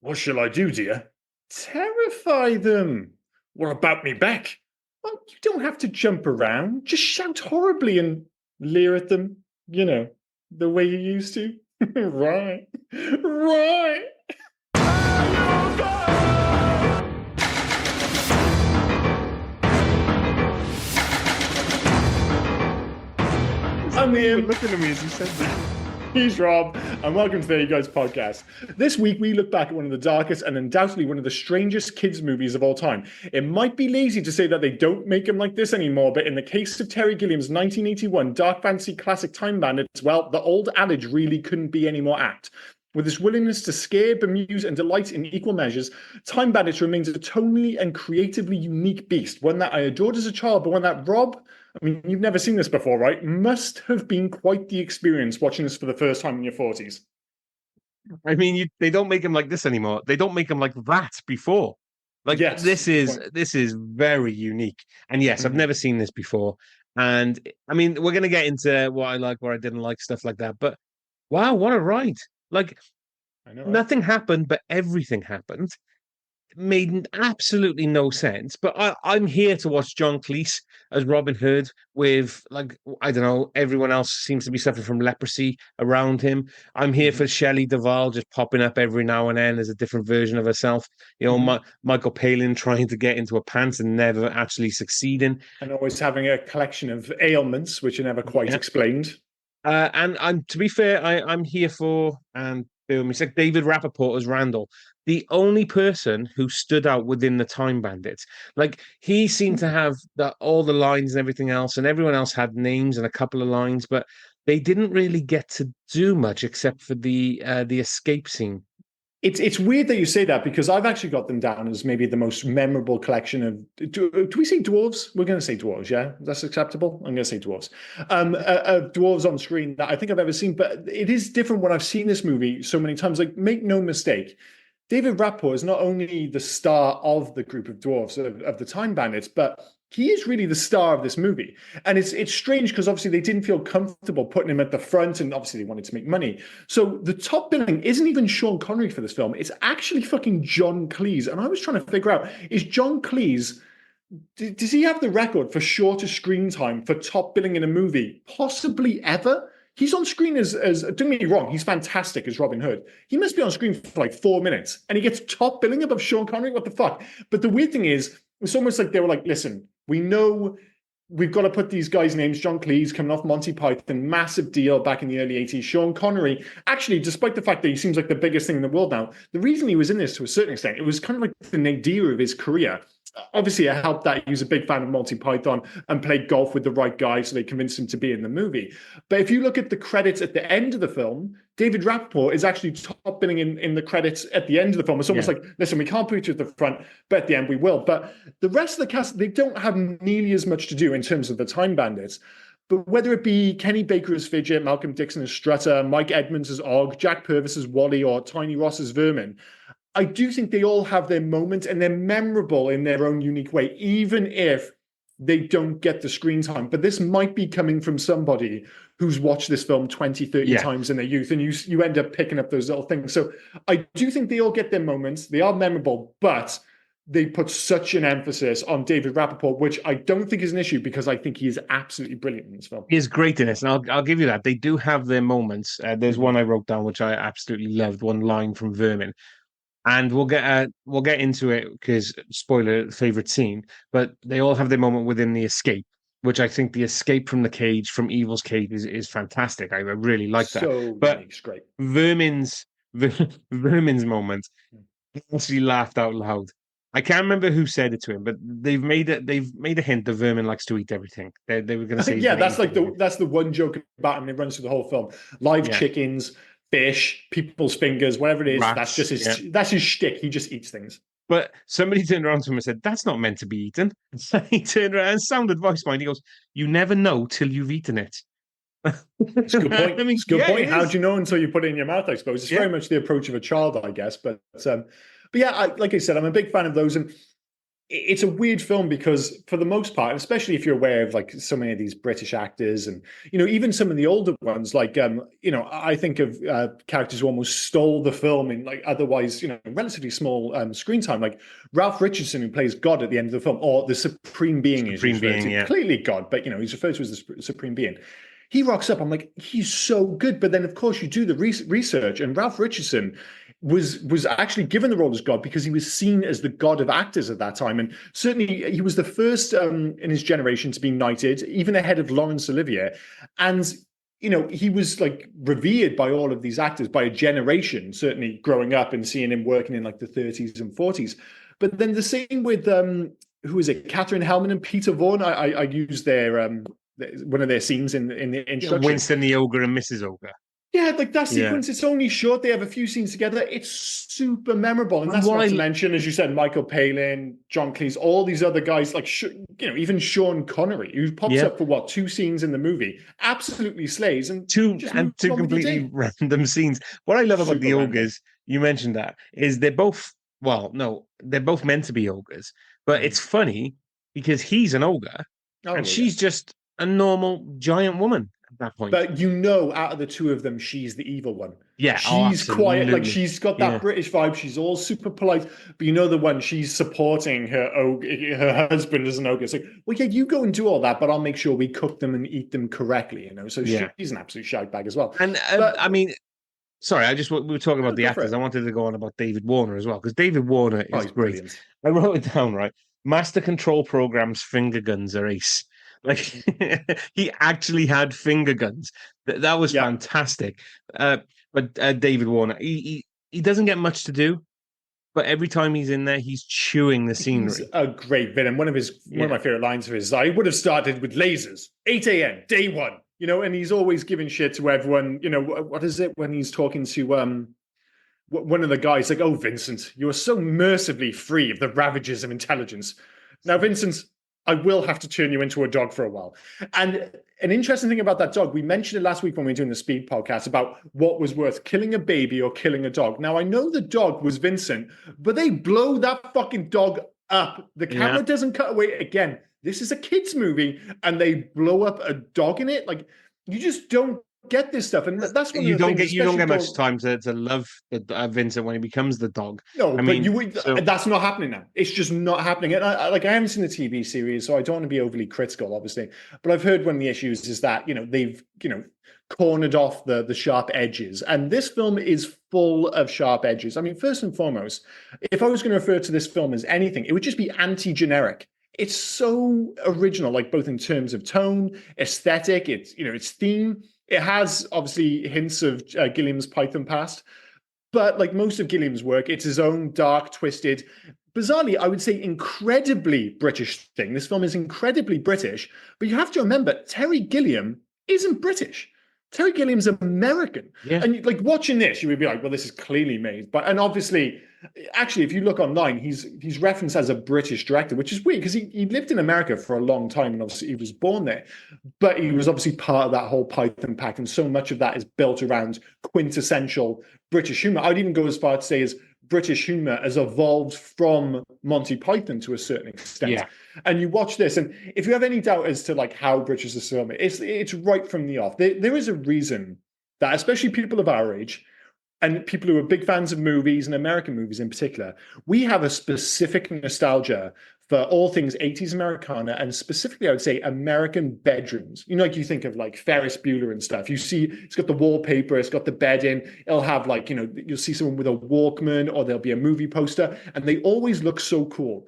What shall I do, dear? Terrify them. What about me back? Well, you don't have to jump around. Just shout horribly and leer at them, the way you used to. Right. Right. I'm Ian. Looking at me as you said that. He's Rob, and welcome to the You Guys podcast. This week, we look back at one of the darkest and undoubtedly one of the strangest kids' movies of all time. It might be lazy to say that they don't make them like this anymore, but in the case of Terry Gilliam's 1981 dark fantasy classic Time Bandits, well, the old adage really couldn't be any more apt. With its willingness to scare, bemuse, and delight in equal measures, Time Bandits remains a tonally and creatively unique beast, one that I adored as a child, but one that Rob, I mean, you've never seen this before, right? Must have been quite the experience watching this for the first time in your 40s. I mean, they don't make them like this anymore. They don't make them like that before. Like Yes, this is very unique. And yes, I've never seen this before. And I mean, we're gonna get into what I like, what I didn't like, stuff like that. But wow, what a ride! Like I know, right? nothing happened, but everything happened. Made absolutely no sense. But I'm here to watch John Cleese as Robin Hood with, like, I don't know, everyone else seems to be suffering from leprosy around him. I'm here for Shelley Duvall just popping up every now and then as a different version of herself. You know, Michael Palin trying to get into her pants and never actually succeeding. And always having a collection of ailments which are never quite explained. And I'm, to be fair, I'm here for, and it's like David Rappaport as Randall, the only person who stood out within the Time Bandits. Like, he seemed to have all the lines and everything else, and everyone else had names and a couple of lines, but they didn't really get to do much except for the escape scene. It's weird that you say that, because I've actually got them down as maybe the most memorable collection of. Do we say dwarves? We're going to say dwarves, yeah? That's acceptable? I'm going to say dwarves. Dwarves on screen that I think I've ever seen, but it is different when I've seen this movie so many times. Like, make no mistake, David Rappaport is not only the star of the group of dwarves of the Time Bandits, but he is really the star of this movie. And it's strange because obviously they didn't feel comfortable putting him at the front, and obviously they wanted to make money. So the top billing isn't even Sean Connery for this film. It's actually fucking John Cleese. And I was trying to figure out, is John Cleese, does he have the record for shortest screen time for top billing in a movie possibly ever? He's on screen as don't get me wrong, he's fantastic as Robin Hood. He must be on screen for like 4 minutes and he gets top billing above Sean Connery. What the fuck? But the weird thing is, it's almost like they were like, listen, we know we've got to put these guys' names. John Cleese coming off Monty Python, massive deal back in the early 80s. Sean Connery, actually, despite the fact that he seems like the biggest thing in the world now, the reason he was in this to a certain extent, it was kind of like the nadir of his career. Obviously, it helped that he was a big fan of Monty Python and played golf with the right guy, so they convinced him to be in the movie. But if you look at the credits at the end of the film, David Rappaport is actually top billing in the credits at the end of the film. It's almost like, listen, we can't put you at the front, but at the end we will. But the rest of the cast, they don't have nearly as much to do in terms of the Time Bandits. But whether it be Kenny Baker as Fidget, Malcolm Dixon as Strutter, Mike Edmonds as Og, Jack Purvis as Wally, or Tiny Ross as Vermin, I do think they all have their moment and they're memorable in their own unique way, even if they don't get the screen time. But this might be coming from somebody who's watched this film 20, 30 times in their youth, and you end up picking up those little things. So I do think they all get their moments. They are memorable, but they put such an emphasis on David Rappaport, which I don't think is an issue, because I think he is absolutely brilliant in this film. He is great in this, and I'll give you that. They do have their moments. There's one I wrote down, which I absolutely loved, one line from Vermin. And we'll get into it because, spoiler, favorite scene. But they all have their moment within the escape, which I think the escape from the cage, from Evil's cage, is fantastic. I really like that. So but it's great. Vermin's moment, I actually laughed out loud. I can't remember who said it to him, but they've made a hint that Vermin likes to eat everything. They were going to say, yeah, that's like that's the one joke about him. It runs through the whole film. Live chickens, fish, people's fingers, whatever it is. Rats, that's just his shtick. He just eats things. But somebody turned around to him and said, "That's not meant to be eaten." He turned around and sounded voice mind. He goes, "You never know till you've eaten it." It's a good point. I mean, it's a good point. How do you know until you put it in your mouth? I suppose it's very much the approach of a child, I guess. But yeah, like I said, I'm a big fan of those. And it's a weird film because for the most part, especially if you're aware of like so many of these British actors and even some of the older ones, like I think of characters who almost stole the film in like otherwise relatively small screen time, like Ralph Richardson, who plays God at the end of the film, or the Supreme Being is Supreme referred Being, to, yeah. clearly God, but he's referred to as the Supreme Being. He rocks up. I'm like, he's so good. But then, of course, you do the research, and Ralph Richardson was actually given the role as God because he was seen as the god of actors at that time, and certainly he was the first in his generation to be knighted, even ahead of Laurence Olivier, and he was like revered by all of these actors by a generation, certainly growing up and seeing him working in like the 30s and 40s. But then the same with who is it, Catherine Hellman and Peter Vaughan. I use their one of their scenes in the Yeah, introduction. Winston the Ogre and Mrs. Ogre. Yeah, like that Yeah. sequence, it's only short. They have a few scenes together. It's super memorable. And that's what not I- to mention, as you said, Michael Palin, John Cleese, all these other guys, like, even Sean Connery, who pops Yeah. up for what, 2 scenes in the movie, absolutely slays and Two just and moves two on with your completely day. random scenes. What I love about Super the random. ogres, you mentioned that, is they're both, well, no, they're both meant to be ogres, but it's funny because he's an ogre Oh, and well, yeah. she's just a normal giant woman at that point. But out of the two of them, she's the evil one. Yeah, oh, She's quiet, like absolutely. she's got that Yeah. British vibe. She's all super polite, but the one she's supporting her husband as an ogre. It's like, well, yeah, you go and do all that, but I'll make sure we cook them and eat them correctly. So Yeah. she's an absolute shagbag as well. And But I mean, sorry, we were talking about the go for actors. it. I wanted to go on about David Warner as well, because David Warner Oh, is he's great. brilliant. I wrote it down, right? Master Control Program's finger guns are ace. Like he actually had finger guns. That was Yeah. fantastic. But David Warner, he doesn't get much to do, but every time he's in there, he's chewing the He's scenery. a great villain. One of my favorite lines of his is, I would have started with lasers, 8 a.m., day one. And he's always giving shit to everyone. What is it when he's talking to one of the guys, like, oh, Vincent, you are so mercifully free of the ravages of intelligence. Now, Vincent, I will have to turn you into a dog for a while. And an interesting thing about that dog, we mentioned it last week when we were doing the Speed podcast about what was worth, killing a baby or killing a dog. Now, I know the dog was Vincent, but they blow that fucking dog up. The camera doesn't cut away. Again, this is a kid's movie, and they blow up a dog in it. Like, you just don't get this stuff, and that's one of the things. You don't get much time to love Vincent when he becomes the dog. No, I but mean, that's not happening now. It's just not happening. And I haven't seen the TV series, so I don't want to be overly critical, obviously. But I've heard one of the issues is that they've cornered off the sharp edges, and this film is full of sharp edges. I mean, first and foremost, if I was going to refer to this film as anything, it would just be anti-generic. It's so original, like both in terms of tone, aesthetic, its theme. It has obviously hints of Gilliam's Python past, but like most of Gilliam's work, it's his own dark, twisted, bizarrely, I would say incredibly British thing. This film is incredibly British, but you have to remember, Terry Gilliam isn't British. Terry Gilliam's American. Yeah. And like watching this, you would be like, well, this is clearly made. And obviously, actually, if you look online, he's referenced as a British director, which is weird because he lived in America for a long time and obviously he was born there. But he was obviously part of that whole Python pact, and so much of that is built around quintessential British humor. I'd even go as far to say as British humor has evolved from Monty Python to a certain extent. Yeah. And you watch this, and if you have any doubt as to like how British this film is, it's right from the off. There is a reason that, especially people of our age, and people who are big fans of movies and American movies in particular, we have a specific nostalgia for all things 80s Americana, and specifically, I would say, American bedrooms. Like you think of like Ferris Bueller and stuff. You see, it's got the wallpaper, it's got the bedding. It'll have like, you'll see someone with a Walkman, or there'll be a movie poster, and they always look so cool.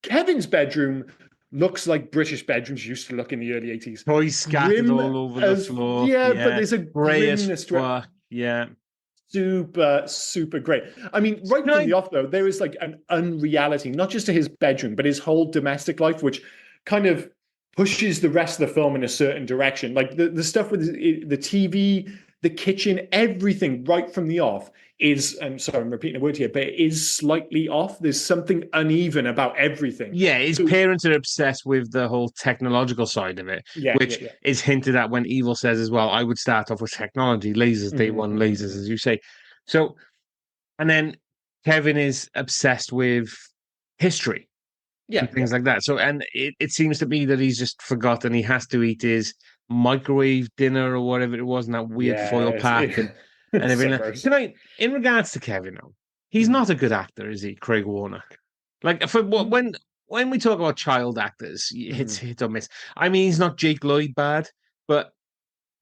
Kevin's bedroom looks like British bedrooms used to look in the early 80s. Toys scattered all over the floor. Yeah, but there's a grimness to it. Yeah. Super, super great. I mean, right from the off, though, there is like an unreality, not just to his bedroom, but his whole domestic life, which kind of pushes the rest of the film in a certain direction. Like the stuff with the TV, the kitchen, everything right from the off is, I'm sorry, I'm repeating a word here, but it is slightly off. There's something uneven about everything. Yeah, his parents are obsessed with the whole technological side of it, which is hinted at when Evil says as well, I would start off with technology, lasers, day one, lasers, as you say. So, and then Kevin is obsessed with history. Yeah, and yeah. things like that. So, and it seems to be that he's just forgotten he has to eat his microwave dinner or whatever it was in that weird foil Yeah, pack and it's so everything. gross. Can I, in regards to Kevin, now, he's Mhm. not a good actor, is he, Craig Warnock? Like for when we talk about child actors, it's Mhm. hit or miss. I mean, he's not Jake Lloyd bad, but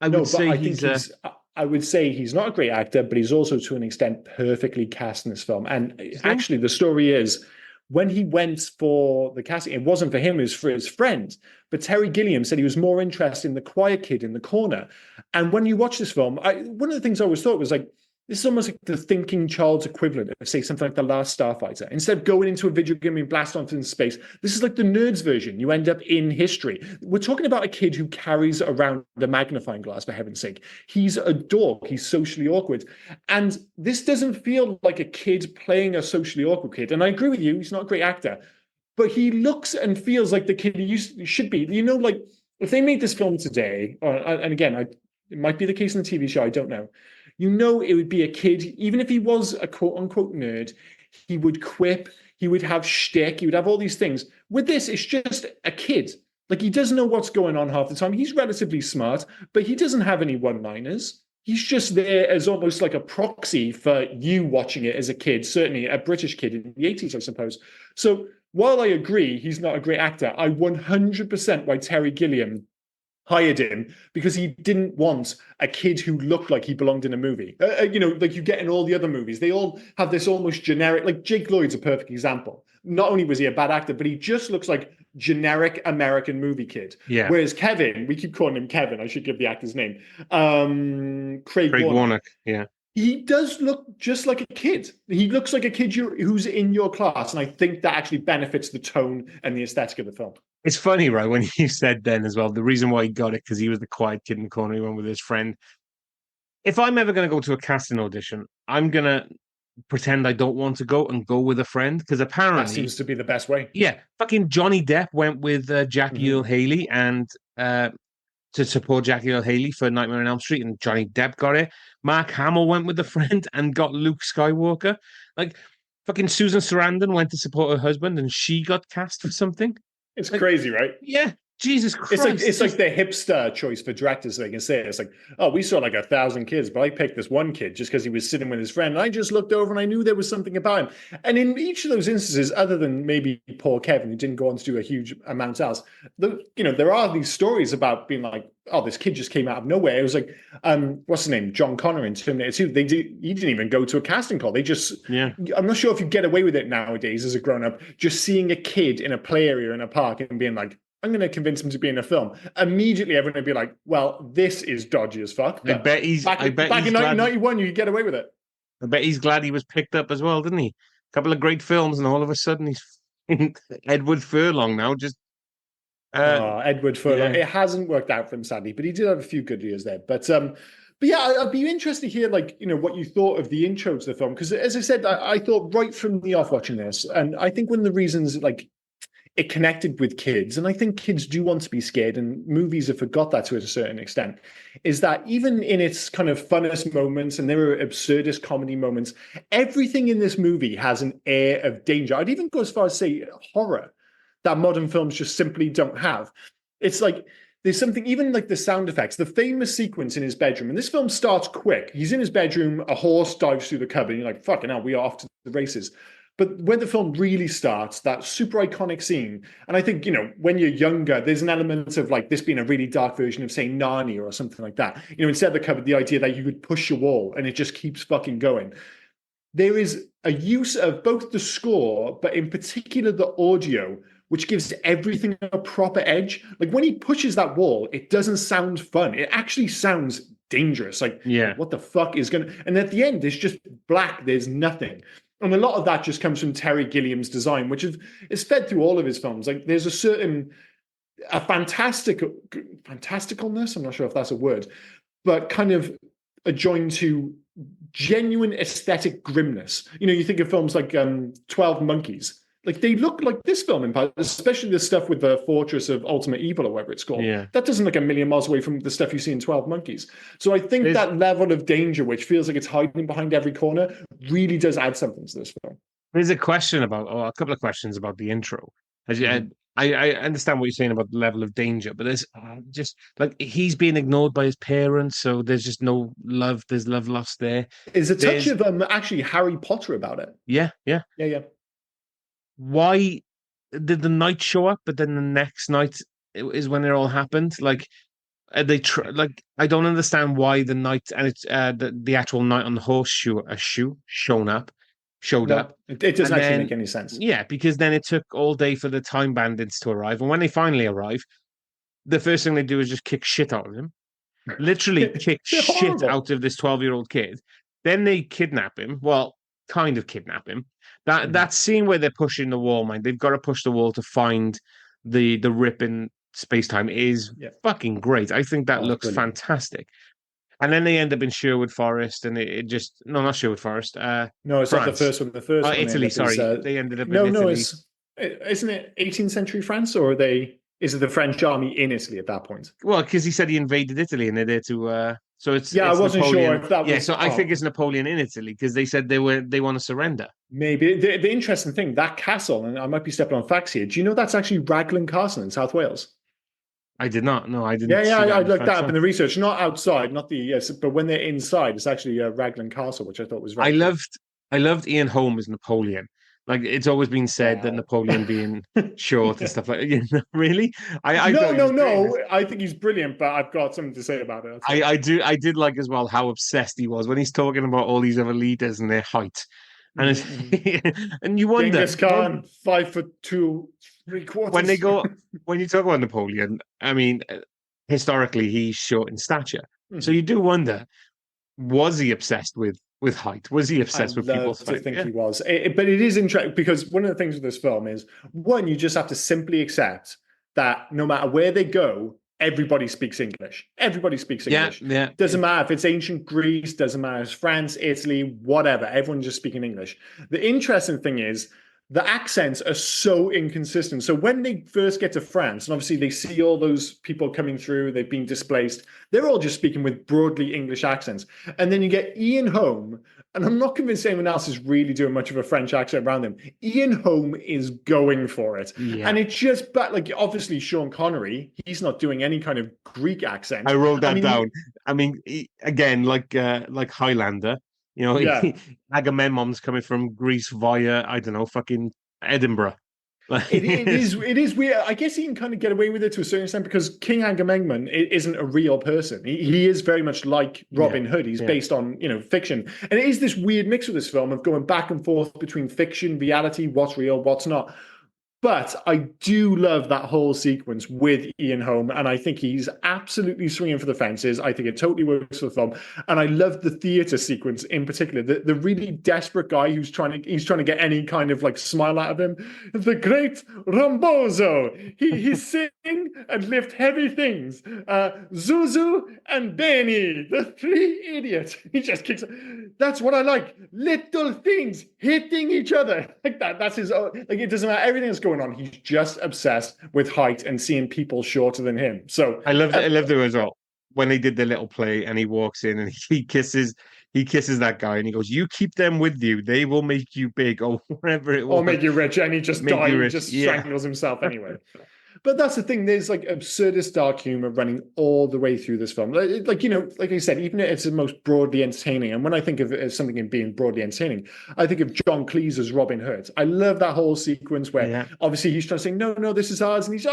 I No, would but say I think he's a I would say he's not a great actor, but he's also to an extent perfectly cast in this film. And you think? actually, the story is when he went for the casting, it wasn't for him, it was for his friend. But Terry Gilliam said he was more interested in the quiet kid in the corner. And when you watch this film, one of the things I always thought was like, this is almost like the thinking child's equivalent of, say, something like The Last Starfighter. Instead of going into a video game and blast off into space, this is like the nerds version. You end up in history. We're talking about a kid who carries around a magnifying glass, for heaven's sake. He's a dork. He's socially awkward. And this doesn't feel like a kid playing a socially awkward kid. And I agree with you, he's not a great actor, but he looks and feels like the kid he should be. You know, like if they made this film today, and again, it might be the case in the TV show, I don't know. You know, it would be a kid, even if he was a quote unquote nerd, he would quip, he would have shtick, he would have all these things. With this, it's just a kid. Like he doesn't know what's going on half the time. He's relatively smart, but he doesn't have any one-liners. He's just there as almost like a proxy for you watching it as a kid, certainly a British kid in the 80s, I suppose. So while I agree he's not a great actor, I 100% why Terry Gilliam hired him because he didn't want a kid who looked like he belonged in a movie. You know, like you get in all the other movies. They all have this almost generic, like Jake Lloyd's a perfect example. Not only was he a bad actor, but he just looks like generic American movie kid. Yeah, Whereas Kevin, we keep calling him Kevin, I should give the actor's name, Craig Craig Warnock. Warnock. Yeah. He does look just like a kid. He looks like a kid who's in your class. And I think that actually benefits the tone and the aesthetic of the film. It's funny, right? When you said then as well, the reason why he got it because he was the quiet kid in the corner. He went with his friend. If I'm ever going to go to a casting audition, I'm going to pretend I don't want to go and go with a friend because That apparently, seems to be the best way. yeah, fucking Johnny Depp went with Jackie Earl Mm-hmm. Haley and to support Jackie Earl Haley for Nightmare on Elm Street, and Johnny Depp got it. Mark Hamill went with a friend and got Luke Skywalker. Like fucking Susan Sarandon went to support her husband and she got cast for something. It's Like, crazy, right? yeah, Jesus Christ. It's like the hipster choice for directors. So they can say it. It's like, oh, we saw like 1,000 kids, but I picked this one kid just because he was sitting with his friend. And I just looked over and I knew there was something about him. And in each of those instances, other than maybe poor Kevin, who didn't go on to do a huge amount else, there are these stories about being like, oh, this kid just came out of nowhere. It was like, what's his name, John Connor in Terminator 2. He didn't even go to a casting call. They just, Yeah. I'm not sure if you get away with it nowadays as a grown up, just seeing a kid in a play area in a park and being like, I'm going to convince him to be in a film. Immediately, everyone would be like, well, this is dodgy as fuck. I bet he's back in 1991, you could get away with it. I bet he's glad he was picked up as well, didn't he? A couple of great films, and all of a sudden he's Edward Furlong now. Just Edward Furlong. yeah. It hasn't worked out for him, sadly, but he did have a few good years there. But yeah, I'd be interested to hear, like, what you thought of the intro to the film. Because as I said, I thought right from the off watching this, and I think one of the reasons, like, it connected with kids, and I think kids do want to be scared, and movies have forgot that to a certain extent, is that even in its kind of funnest moments, and there are absurdist comedy moments, everything in this movie has an air of danger. I'd even go as far as say horror that modern films just simply don't have. It's like there's something, even like the sound effects, the famous sequence in his bedroom, and this film starts quick. He's in his bedroom, a horse dives through the cupboard, and you're like, fucking hell, we are off to the races. But when the film really starts, that super iconic scene, and I think, when you're younger, there's an element of like this being a really dark version of, say, Narnia or something like that. Instead of the cupboard, the idea that you could push a wall and it just keeps fucking going. There is a use of both the score, but in particular the audio, which gives everything a proper edge. Like when he pushes that wall, it doesn't sound fun. It actually sounds dangerous. Like, Yeah. what the fuck is going to... And at the end, there's just black. There's nothing. And a lot of that just comes from Terry Gilliam's design, which is fed through all of his films. Like there's a fantasticalness, I'm not sure if that's a word, but kind of adjoined to genuine aesthetic grimness. You think of films like 12 Monkeys. Like they look like this film in part, especially the stuff with the Fortress of Ultimate Evil or whatever it's called. Yeah. That doesn't look a million miles away from the stuff you see in 12 Monkeys. So I think that level of danger, which feels like it's hiding behind every corner, really does add something to this film. There's a couple of questions about the intro. As you, Mhm. I understand what you're saying about the level of danger, but there's just like he's being ignored by his parents, so there's just no love. There's love lost there. There's a touch There's of actually Harry Potter about it. yeah, yeah. Yeah, yeah. Why did the night show up, but then the next night is when it all happened? Like like I don't understand why the night and it's the actual night on the horseshoe a shoe showed No, up, it doesn't and actually then make any sense. yeah, because then it took all day for the time bandits to arrive, and when they finally arrive, the first thing they do is just kick shit out of him, literally kick They're shit horrible. out of this 12-year-old kid. Then they kidnap him. Well, kind of kidnap him. Mhm. That scene where they're pushing the wall, man, they've got to push the wall to find the rip in space time is Yeah. fucking great. I think that Oh, it's looks brilliant. fantastic. And then they end up in Sherwood Forest, and it just no, not Sherwood Forest, No, it's not the France, first one. The first one they end Italy. up is Sorry, they ended up in no, no. Italy. It's isn't it 18th century France, or are they? Is it the French army in Italy at that point? Well, because he said he invaded Italy, and they're there to. So Yeah, I it's wasn't sure Napoleon. if that Yeah, was. so I think Oh, it's Napoleon in Italy because they said they want to surrender. maybe the interesting thing that castle, and I might be stepping on facts here. Do you know that's actually Raglan Castle in South Wales? I did not. No, I Yeah, didn't yeah, see that I in the looked that facts. up in the research. Not outside, not the yes, but when they're inside, it's actually Raglan Castle, which I thought was I very cool. loved I loved Ian Holm as Napoleon. Like it's always been said that Wow. Napoleon being short and stuff like that. You know, really? I No, thought he no, was great in no. this. I think he's brilliant, but I've got something to say about it. That's all. I did like as well how obsessed he was when he's talking about all these other leaders and their height. And Mhm, mhm. and you wonder Genghis Khan, 5'2", three when they quarters. go when you talk about Napoleon, I mean, historically he's short in stature. So Mhm. you do wonder, was he obsessed with height? Was he I obsessed with people's love to height? think Yeah. he was, but it is interesting because one of the things with this film is one, you just have to simply accept that no matter where they go, everybody speaks English. Everybody speaks Yeah, English. yeah, yeah. Doesn't matter if it's ancient Greece, doesn't matter if it's France, Italy, whatever. Everyone's just speaking English. The interesting thing is the accents are so inconsistent. So when they first get to France, and obviously they see all those people coming through, they've been displaced, they're all just speaking with broadly English accents. And then you get Ian Home, and I'm not convinced anyone else is really doing much of a French accent around him. Ian Home is going for it. Yeah. And it's just, but like obviously Sean Connery, he's not doing any kind of Greek I accent. wrote I that mean, down. I mean, again, like Highlander, you know, yeah, Agamemnon's coming from Greece via I don't know, fucking Edinburgh. Like, it is weird. I guess he can kind of get away with it to a certain extent because King Agamemnon isn't a real person. He is very much like yeah, Robin Hood. He's yeah. based on fiction, and it is this weird mix with this film of going back and forth between fiction, reality, what's real, what's not. But I do love that whole sequence with Ian Holm, and I think he's absolutely swinging for the fences. I think it totally works for the film, and I love the theater sequence in particular. The really desperate guy who's trying to get any kind of like smile out of him. The great Rombozo. He sing and lift heavy things. Zuzu and Benny, the three idiots. He just kicks. That's what I like. Little things hitting each other like that. That's his. Like it doesn't matter everything that's going on. He's just obsessed with height and seeing people shorter than him. So I loved it as well when they did the little play and he walks in and he kisses that guy and he goes, "You keep them with you; they will make you big," or whatever it or was, make you rich, and he just make you dies, rich. just Yeah, strangles himself anyway. But that's the thing. There's like absurdist dark humor running all the way through this film. Like like I said, even if it's the most broadly entertaining. And when I think of it as something in being broadly entertaining, I think of John Cleese as Robin Hood. I love that whole sequence where yeah. obviously he's trying to say, no, no, this is ours, and he's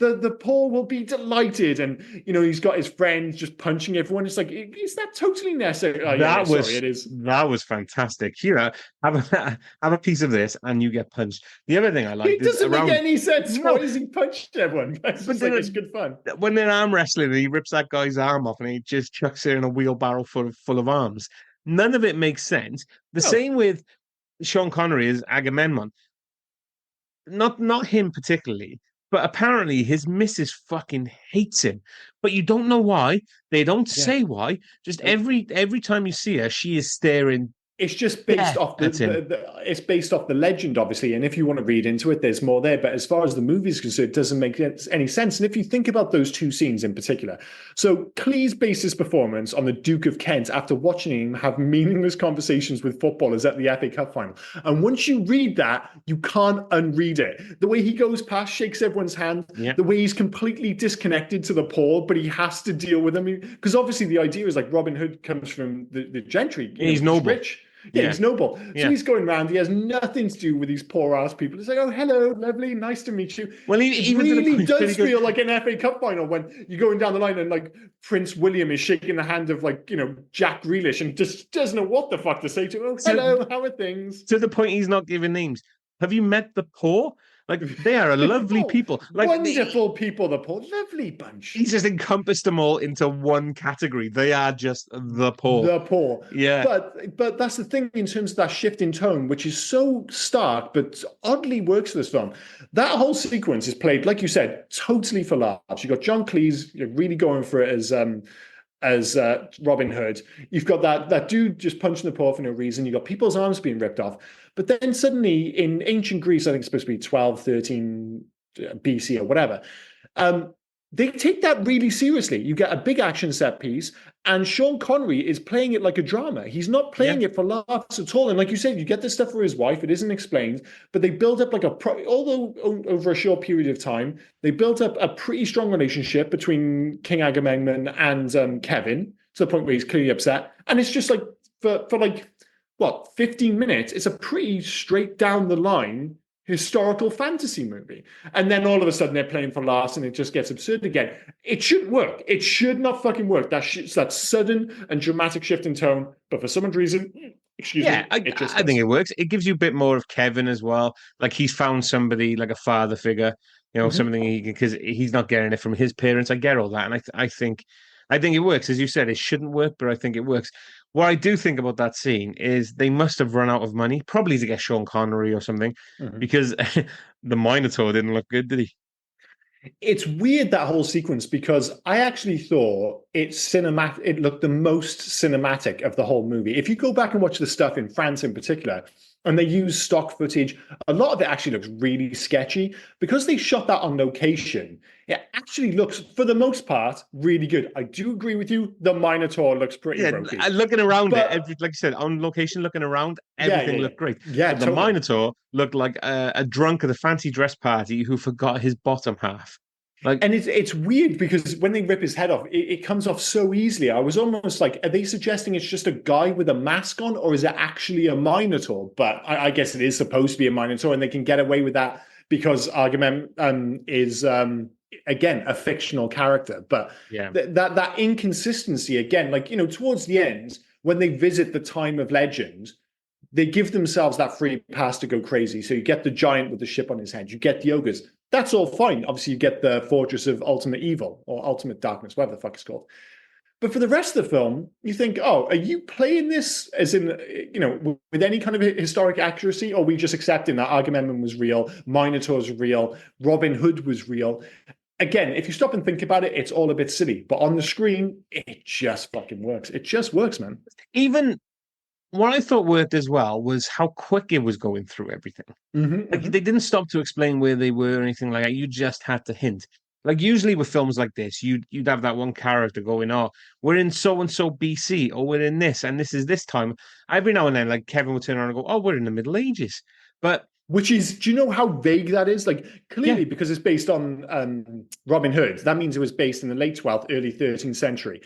the poor will be delighted, and he's got his friends just punching everyone. It's like, is that totally necessary? Oh yeah, yeah. Sorry, it is. That was fantastic. Here, have a have a piece of this, and you get punched. The other thing I liked It is doesn't make around any sense. no, Why is he punched everyone? It's but just like it's good fun. when they're arm wrestling, and he rips that guy's arm off, and he just chucks it in a wheelbarrow full of arms. None of it makes sense. The No, same with Sean Connery as Agamemnon. Not him particularly, but apparently his missus fucking hates him. But you don't know why. They don't yeah, say why. Just nope. every time you see her, she is staring it's just based Yeah, off that's him. it's based off the legend, obviously. And if you want to read into it, there's more there. But as far as the movie is concerned, it doesn't make any sense. And if you think about those two scenes in particular, so Cleese based his performance on the Duke of Kent after watching him have meaningless conversations with footballers at the FA Cup final. And once you read that, you can't unread it. The way he goes past, shakes everyone's hand, Yeah. the way he's completely disconnected to the poor, but he has to deal with them. Because obviously the idea is like Robin Hood comes from the gentry. He's noble. Rich. Yeah, Yeah. he's noble. So Yeah. he's going around. He has nothing to do with these poor ass people. It's like, oh, hello, lovely, nice to meet you. Well, It even to the really point that does he goes, feel like an FA Cup final when you're going down the line and like Prince William is shaking the hand of like, Jack Grealish and just doesn't know what the fuck to say to him. Oh, hello, how are things? to the point he's not giving names. Have you met the poor? Like, they are a lovely people. Like, Wonderful people, the poor, lovely bunch. he's just encompassed them all into one category. They are just the poor. The poor. Yeah. But that's the thing in terms of that shift in tone, which is so stark, but oddly works for this film. That whole sequence is played, like you said, totally for laughs. You got John Cleese really going for it as Robin Hood. You've got that dude just punching the poor for no reason. You've got people's arms being ripped off. But then suddenly in ancient Greece, I think it's supposed to be 12, 13 BC or whatever, they take that really seriously. You get a big action set piece, and Sean Connery is playing it like a drama. He's not playing it for laughs at all. And like you said, you get this stuff for his wife. It isn't explained, but they build up like although over a short period of time, they built up a pretty strong relationship between King Agamemnon and Kevin to the point where he's clearly upset. And it's just like for like, what, 15 minutes, it's a pretty straight down the line historical fantasy movie. And then all of a sudden they're playing for laughs and it just gets absurd again. It shouldn't work. It should not fucking work. That sudden and dramatic shift in tone. But for some reason, excuse me, I think it works. It gives you a bit more of Kevin as well. Like he's found somebody like a father figure, something because he's not getting it from his parents. I get all that. And I think it works. As you said, it shouldn't work, but I think it works. What I do think about that scene is they must have run out of money, probably to get Sean Connery or something, because the Minotaur didn't look good, did he? It's weird, that whole sequence, because I actually thought it's cinematic. It looked the most cinematic of the whole movie. If you go back and watch the stuff in France in particular, and they use stock footage, a lot of it actually looks really sketchy. Because they shot that on location, it actually looks, for the most part, really good. I do agree with you. The Minotaur looks pretty broken. Looking around like you said, on location, looking around, everything looked great. Yeah, but the Minotaur looked like a drunk at a fancy dress party who forgot his bottom half. And it's weird because when they rip his head off, it comes off so easily. I was almost like, are they suggesting it's just a guy with a mask on, or is it actually a Minotaur? But I guess it is supposed to be a Minotaur, and they can get away with that because Agamemnon is again a fictional character. But that inconsistency again, like towards the end when they visit the time of legend, they give themselves that free pass to go crazy. So you get the giant with the ship on his head, you get the ogres. That's all fine. Obviously, you get the Fortress of Ultimate Evil or Ultimate Darkness, whatever the fuck it's called. But for the rest of the film, you think, oh, are you playing this as in, with any kind of historic accuracy, or are we just accepting that Agamemnon was real, Minotaur's real, Robin Hood was real? Again, if you stop and think about it, it's all a bit silly. But on the screen, it just fucking works. It just works, man. Even what I thought worked as well was how quick it was going through everything. They didn't stop to explain where they were or anything like that. You just had to hint. Like usually with films like this, you'd have that one character going, "Oh, we're in so and so BC, or we're in this, and this is this time." Every now and then, like Kevin would turn around and go, "Oh, we're in the Middle Ages," but which is, do you know how vague that is? Like clearly, because it's based on Robin Hood, that means it was based in the late 12th, early 13th century.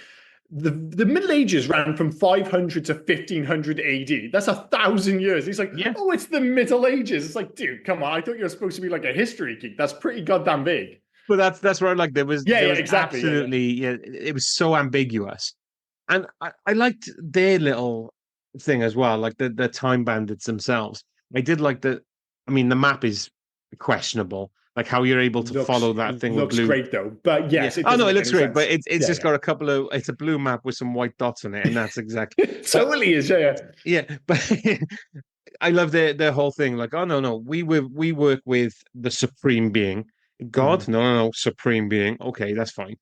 The Middle Ages ran from 500 to 1500 AD. That's 1,000 years. He's like, oh, it's the Middle Ages. It's like, dude, come on. I thought you were supposed to be like a history geek. That's pretty goddamn big. But that's where there was exactly. Absolutely, it was so ambiguous. And I liked their little thing as well, like the time bandits themselves. I did like the map is questionable. Like how you're able to follow that thing with blue. Looks great though, but yes. It looks great, but it's just got a couple of. It's a blue map with some white dots on it, and that's exactly. It totally is, yeah. But I love the whole thing. Like, oh no, we work with the supreme being, God. No, supreme being. Okay, that's fine.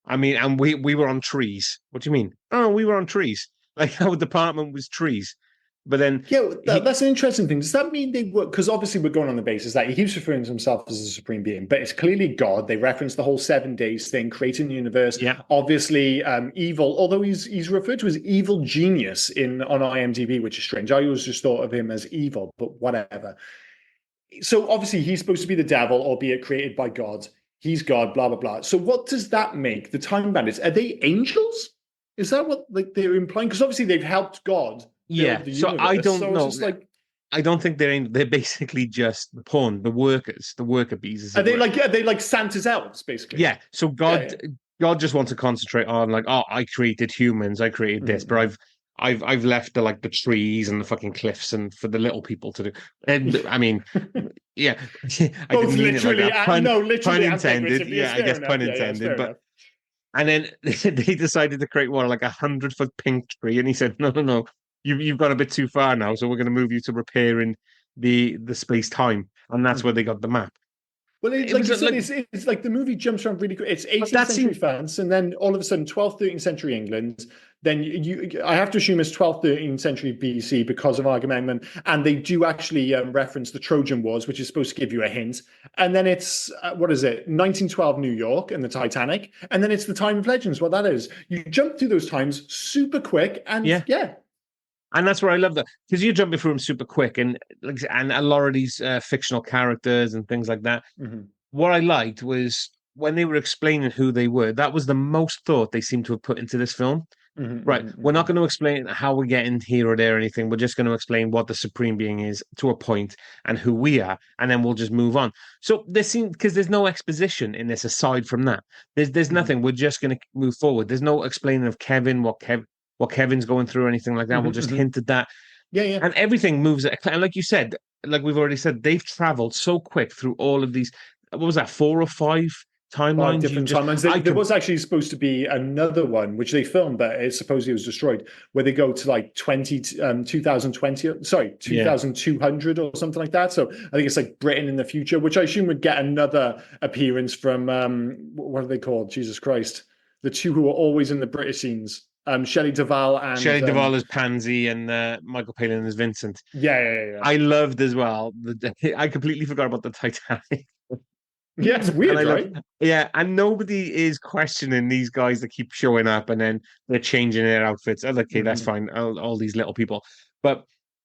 I mean, and we were on trees. What do you mean? Oh, we were on trees. Like our department was trees. But then Yeah, he, that's an interesting thing. Does that mean they work? Because obviously we're going on the basis that he keeps referring to himself as the supreme being, but it's clearly God. They reference the whole 7 days thing, creating the universe. yeah, Obviously, evil. Although he's referred to as evil genius in on IMDb, which is strange. I always just thought of him as evil, but whatever. So obviously he's supposed to be the devil, albeit created by God. He's God. Blah blah blah. So what does that make the Time Bandits? Are they angels? Is that what like they're implying? Because obviously they've helped God yeah. build the So I universe. don't So it's know. just like, I don't think they're basically just the pawn, the workers, the worker bees, as it were. are they like Santa's elves, basically? Yeah. So Yeah, God, yeah. God just wants to concentrate on like, oh, I created humans, I created this, but Mm-hmm. I've left the like the trees and the fucking cliffs and for the little people to do. And I mean, yeah, I Both didn't mean it like literally that. and no, Pun literally and intended. figuratively. It's Yeah, I fair guess enough. pun Yeah, yeah, it's intended. fair But enough. and then they decided to create one like 100-foot pink tree, and he said, no, no, no, you've gone a bit too far now, so we're going to move you to repairing the space time, and that's where Mm-hmm. they got the map. Well, It like was you said, like, it's like the movie jumps around really quick. It's but 18th that century seemed France, and then all of a sudden 12th, 13th century England. Then I have to assume it's 12th, 13th century BC because of Agamemnon, and they do actually reference the Trojan Wars, which is supposed to give you a hint. And then it's what is it, 1912 New York and the Titanic, and then it's the Time of Legends. What that is, you jump through those times super quick, and yeah. yeah. And that's where I love that because you're jumping through them super quick, and like, and a lot of these fictional characters and things like that. Mm-hmm. What I liked was when they were explaining who they were. That was the most thought they seemed to have put into this film. Mm-hmm, Right, mm-hmm, we're not mm-hmm. going to explain how we get in here or there or anything. We're just going to explain what the Supreme Being is to a point and who we are, and then we'll just move on. So there seems because there's no exposition in this aside from that. There's Mm-hmm. nothing. We're just going to move forward. There's no explaining of Kevin, what Kevin's going through, or anything like that. We'll Mm-hmm, just mm-hmm. hint at that, Yeah, yeah. and everything moves. And like you said, like we've already said, they've traveled so quick through all of these. What was that? 4 or 5 Five timelines? You different just timelines. I There could. was actually supposed to be another one, which they filmed, but it supposedly was destroyed, where they go to like 2020, sorry, Yeah. 2200 or something like that. So I think it's like Britain in the future, which I assume would get another appearance from, what are they called? Jesus Christ. The two who are always in the British scenes, Shelley Duvall and, Shelley Duvall as Pansy and Michael Palin as Vincent. yeah, yeah, yeah. I loved as well. I completely forgot about the Titanic. Yeah, it's And weird, I love, right? yeah, and nobody is questioning these guys that keep showing up and then they're changing their outfits. Oh, okay, that's Mhm. fine. All these little people. But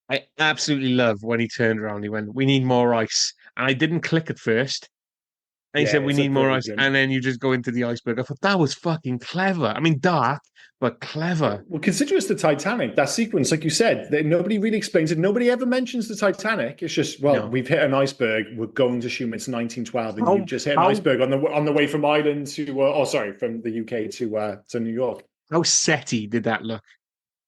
I absolutely love when he turned around. He went, "We need more ice." And I didn't click at first. And he Yeah, said, "We it's a need more ice." version. And then you just go into the iceberg. I thought that was fucking clever. I mean, dark, but clever. Well, consider it's the Titanic. That sequence, like you said, that nobody really explains it. Nobody ever mentions the Titanic. It's just, well, No. we've hit an iceberg. We're going to assume it's 1912, and you've How just hit an how iceberg on the way from Ireland to, oh, sorry, from the UK to New York. how setty did that look?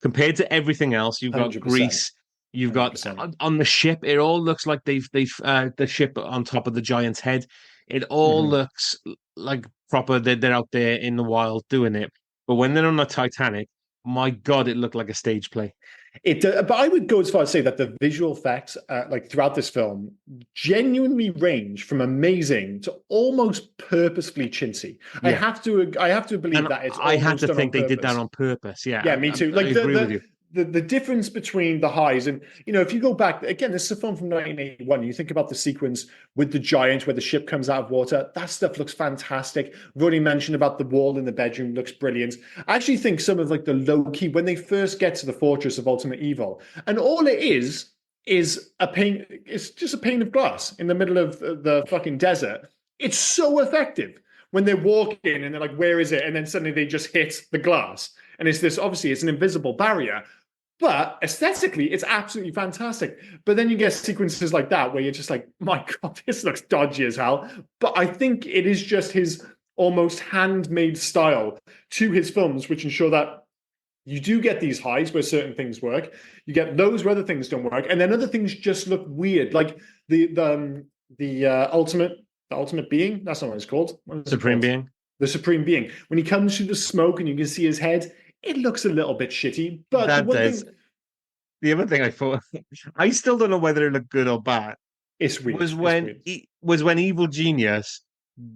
Compared to everything else, you've got 100%, Greece, you've got 100%. on the ship. It all looks like they've the ship on top of the giant's head. It all Mm-hmm. looks like proper. They're out there in the wild doing it. But when they're on the Titanic, my God, it looked like a stage play. But I would go as far as say that the visual effects, like throughout this film, genuinely range from amazing to almost purposefully chintzy. Yeah, I have to believe and that it's I had almost to done on think they did that purpose. on purpose. Yeah, Yeah, me too. I Like agree with you. the difference between the highs and if you go back again, this is a film from 1981. You think about the sequence with the giant where the ship comes out of water. That stuff looks fantastic. We've already mentioned about the wall in the bedroom looks brilliant. I actually think some of like the low key when they first get to the fortress of ultimate evil, and all it is a pane. It's just a pane of glass in the middle of the fucking desert. It's so effective when they're walking and they're like, "Where is it?" And then suddenly they just hit the glass and it's this obviously it's an invisible barrier, but aesthetically it's absolutely fantastic. But then you get sequences like that where you're just like, my God, this looks dodgy as hell. But I think it is just his almost handmade style to his films which ensure that you do get these highs where certain things work, you get lows where other things don't work, and then other things just look weird, like the ultimate being. That's not what it's called. What is it Supreme called? Being. The supreme being. When he comes through the smoke and you can see his head, it looks a little bit shitty. But the That one does. thing, The other thing I thought, I still don't know whether it looked good or bad. it's weird. Was It's when weird. was when Evil Genius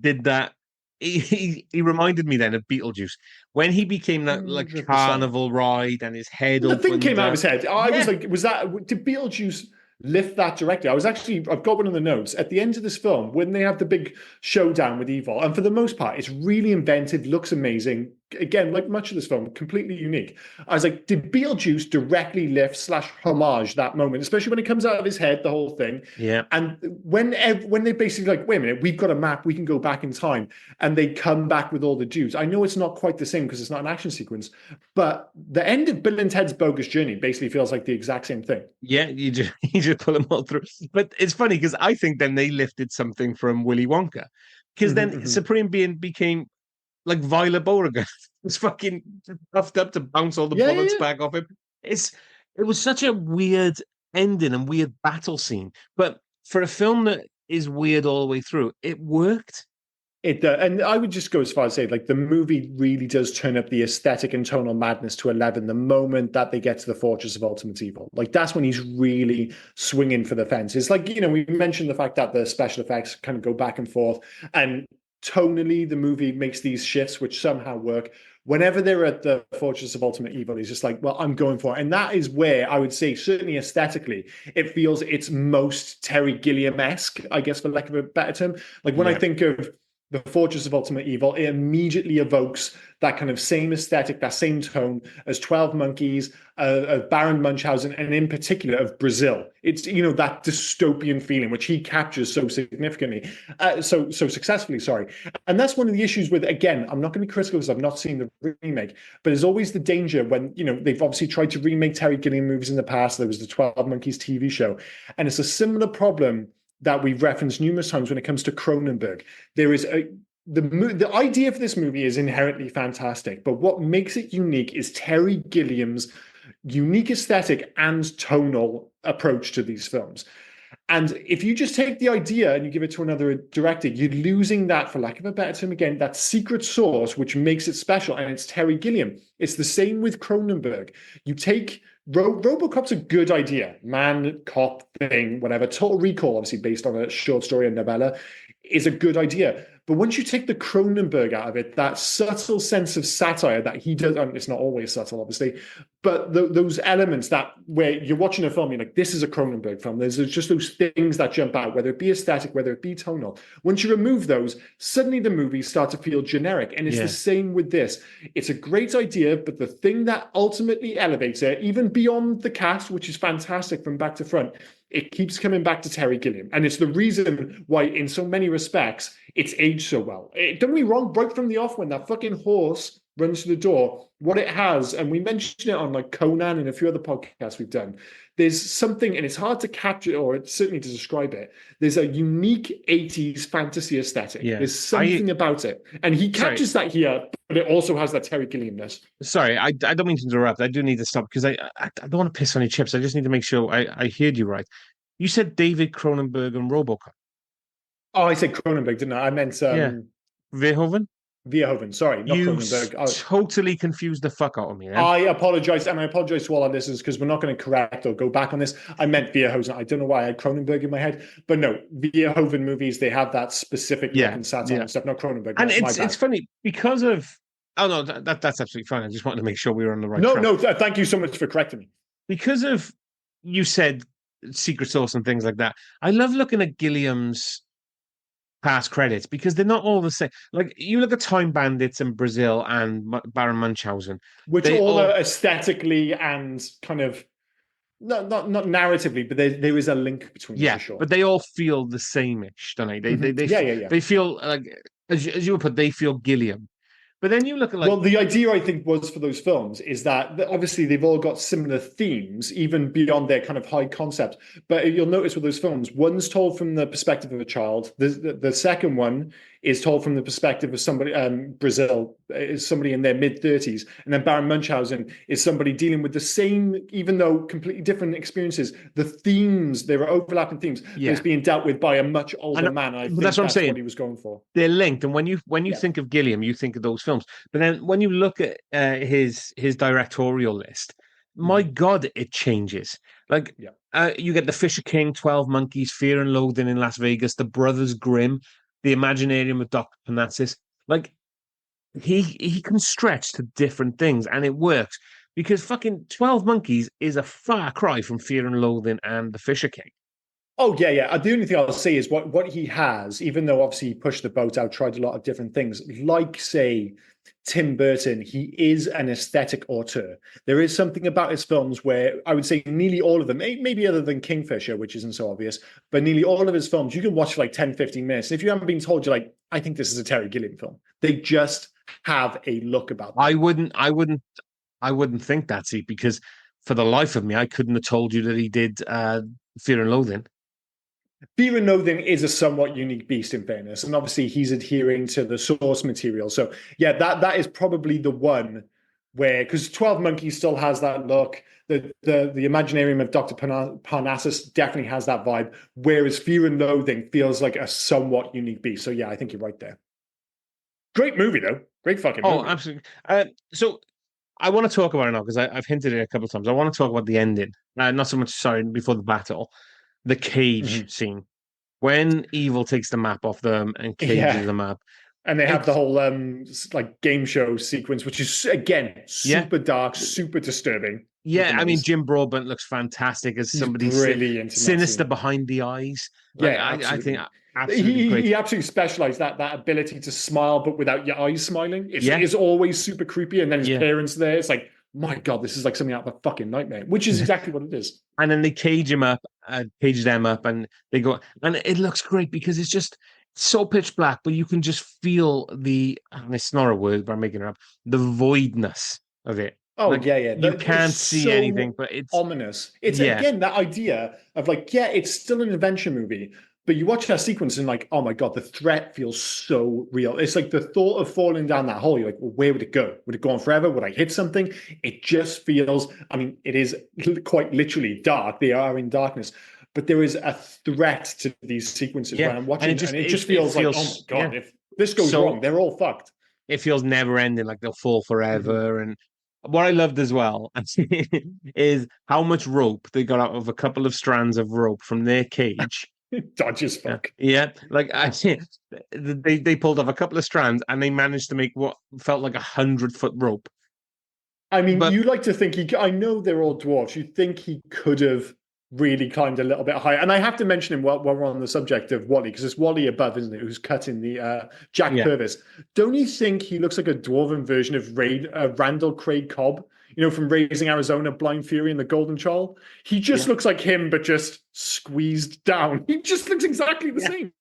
did that he reminded me then of Beetlejuice when he became that like 100%. carnival ride and his head The thing opened came out of up. his head. I was Yeah, like, did Beetlejuice lift that directly? I've got one of the notes at the end of this film when they have the big showdown with evil, and for the most part, it's really inventive, looks amazing. Again, like much of this film, completely unique. I was like, did Beetlejuice directly lift slash homage that moment, especially when it comes out of his head, the whole thing? yeah. And when they basically like, wait a minute, we've got a map, we can go back in time, and they come back with all the Jews. I know it's not quite the same because it's not an action sequence, but the end of Bill and Ted's Bogus Journey basically feels like the exact same thing. Yeah, you just pull them all through. But it's funny because I think then they lifted something from Willy Wonka. Because Mhm, then mhm. Supreme Being became like Viola Beauregard. It's fucking puffed up to bounce all the Yeah, yeah, bullets yeah. back off him. It's it was such a weird ending and weird battle scene. But for a film that is weird all the way through, it worked. And I would just go as far as say, like, the movie really does turn up the aesthetic and tonal madness to 11 the moment that they get to the Fortress of Ultimate Evil. Like, that's when he's really swinging for the fence. It's like, we mentioned the fact that the special effects kind of go back and forth, and tonally, the movie makes these shifts which somehow work. Whenever they're at the Fortress of Ultimate Evil, he's just like, well, I'm going for it. And that is where I would say, certainly aesthetically, it feels it's most Terry Gilliam-esque, I guess, for lack of a better term. Like, when I Yeah. think of the Fortress of Ultimate Evil, it immediately evokes that kind of same aesthetic, that same tone as 12 Monkeys, of Baron Munchausen, and in particular of Brazil. It's, that dystopian feeling, which he captures so significantly, so successfully, sorry. And that's one of the issues with, again, I'm not going to be critical because I've not seen the remake, but there's always the danger when, they've obviously tried to remake Terry Gilliam movies in the past. There was the 12 Monkeys TV show. And it's a similar problem that we've referenced numerous times when it comes to Cronenberg. There is the idea for this movie is inherently fantastic, but what makes it unique is Terry Gilliam's unique aesthetic and tonal approach to these films. And if you just take the idea and you give it to another director, you're losing that, for lack of a better term, again, that secret sauce which makes it special, and it's Terry Gilliam. It's the same with Cronenberg. You take RoboCop's a good idea, man, cop thing, whatever. Total Recall, obviously based on a short story and novella, is a good idea. But once you take the Cronenberg out of it, that subtle sense of satire that he does, and it's not always subtle, obviously, but those elements that where you're watching a film, you're like, this is a Cronenberg film. There's just those things that jump out, whether it be aesthetic, whether it be tonal. Once you remove those, suddenly the movies start to feel generic. And it's the Yeah. same with this. It's a great idea, but the thing that ultimately elevates it, even beyond the cast, which is fantastic from back to front, it keeps coming back to Terry Gilliam. And it's the reason why, in so many respects, it's aged so well. Don't get me wrong, right from the off, when that fucking horse runs to the door, what it has, and we mentioned it on like Conan and a few other podcasts we've done, there's something, and it's hard to capture, or it's certainly to describe it. There's a unique 80s fantasy aesthetic. Yeah. There's something about it. And he Sorry, captures that here, but it also has that Terry Gilliamness. sorry, I don't mean to interrupt. I do need to stop because I don't want to piss on your chips. I just need to make sure I heard you right. You said David Cronenberg and RoboCop. Oh, I said Cronenberg, didn't I? I meant Yeah. Verhoeven? Verhoeven. Sorry, not Cronenberg. Totally confused the fuck out of me then. I apologize, and I apologize to all our listeners because we're not going to correct or go back on this. I meant Verhoeven. I don't know why I had Cronenberg in my head, but no, Verhoeven movies, they have that specific look Yeah, and satire yeah. and stuff. Not Cronenberg. And My it's bad. funny because of oh no, that's absolutely fine. I just wanted to make sure we were on the right No, track. no. Thank you so much for correcting me. Because of you said secret sauce and things like that. I love looking at Gilliam's past credits because they're not all the same. Like you look at Time Bandits and Brazil and Baron Munchausen. Which They all are all aesthetically and kind of not narratively, but there is a link between them yeah, for sure. but they all feel the same-ish, don't they? Yeah, yeah, yeah. They feel like as you would put, they feel Gilliam. But then you look at like Well, the idea I think was for those films is that obviously they've all got similar themes, even beyond their kind of high concept. But you'll notice with those films, one's told from the perspective of a child. The second one is told from the perspective of somebody. Brazil is somebody in their mid-30s, and then Baron Munchausen is somebody dealing with the same, even though completely different experiences. The themes, there are overlapping themes, but yeah, it's being dealt with by a much and older man. I but think that's what I'm that's saying. what he was going for. They're linked, and when you Yeah. think of Gilliam, you think of those films. But then when you look at his directorial list, my Mhm. God, it changes. Like Yeah. you get the Fisher King, 12 Monkeys, Fear and Loathing in Las Vegas, the Brothers Grimm, the Imaginarium of Dr. Panatsis. Like he can stretch to different things, and it works because fucking 12 Monkeys is a far cry from Fear and Loathing and The Fisher King. Oh yeah, yeah. The only thing I'll say is what he has, even though obviously he pushed the boat out, tried a lot of different things. Like say Tim Burton, he is an aesthetic auteur. There is something about his films where I would say nearly all of them, maybe other than Kingfisher, which isn't so obvious, but nearly all of his films you can watch for like 10, 15 minutes. If you haven't been told, you're like, I think this is a Terry Gilliam film. They just have a look about them. I wouldn't think that, see, because for the life of me, I couldn't have told you that he did Fear and Loathing. Fear and Loathing is a somewhat unique beast, in fairness, and obviously he's adhering to the source material. So yeah, that is probably the one where, because 12 Monkeys still has that look. The Imaginarium of Dr. Parnassus definitely has that vibe, whereas Fear and Loathing feels like a somewhat unique beast. So yeah, I think you're right there. Great movie though. Great fucking movie. Oh, absolutely. So I want to talk about it now because I've hinted it a couple of times. I want to talk about the ending. Not so much, sorry, before the battle, the cage scene. When Evil takes the map off them and cages the map. And they have the whole like game show sequence, which is again super dark, super disturbing. Yeah, I mean Jim Broadbent looks fantastic as somebody sinister behind the eyes. Like, yeah, I think absolutely great. He absolutely specialized that ability to smile, but without your eyes smiling. It's always super creepy. And then his parents there, it's like, my God, this is like something out of a fucking nightmare, which is exactly what it is. And then they cage them up, and they go, and it looks great because it's just so pitch black, but you can just feel and it's not a word, but I'm making it up, the voidness of it. Oh, like, yeah. You can't see so anything, but it's ominous. It's again that idea of like, yeah, it's still an adventure movie, but you watch that sequence and like, oh my God, the threat feels so real. It's like the thought of falling down that hole. You're like, well, where would it go? Would it go on forever? Would I hit something? It just feels, I mean, it is quite literally dark. They are in darkness, but there is a threat to these sequences when I'm watching and it just feels like, oh my God, if this goes wrong, they're all fucked. It feels never ending, like they'll fall forever. And what I loved as well is how much rope they got out of a couple of strands of rope from their cage. Dodgy as fuck. Yeah, like they pulled off a couple of strands and they managed to make what felt like 100-foot rope. I mean, you like to think I know they're all dwarfs. You think he could have really climbed a little bit higher. And I have to mention him while we're on the subject of Wally, because it's Wally above, isn't it? Who's cutting the Jack Purvis. Don't you think he looks like a dwarven version of Randall Craig Cobb? You know, from Raising Arizona, Blind Fury, and The Golden Child. He just looks like him, but just squeezed down. He just looks exactly the same.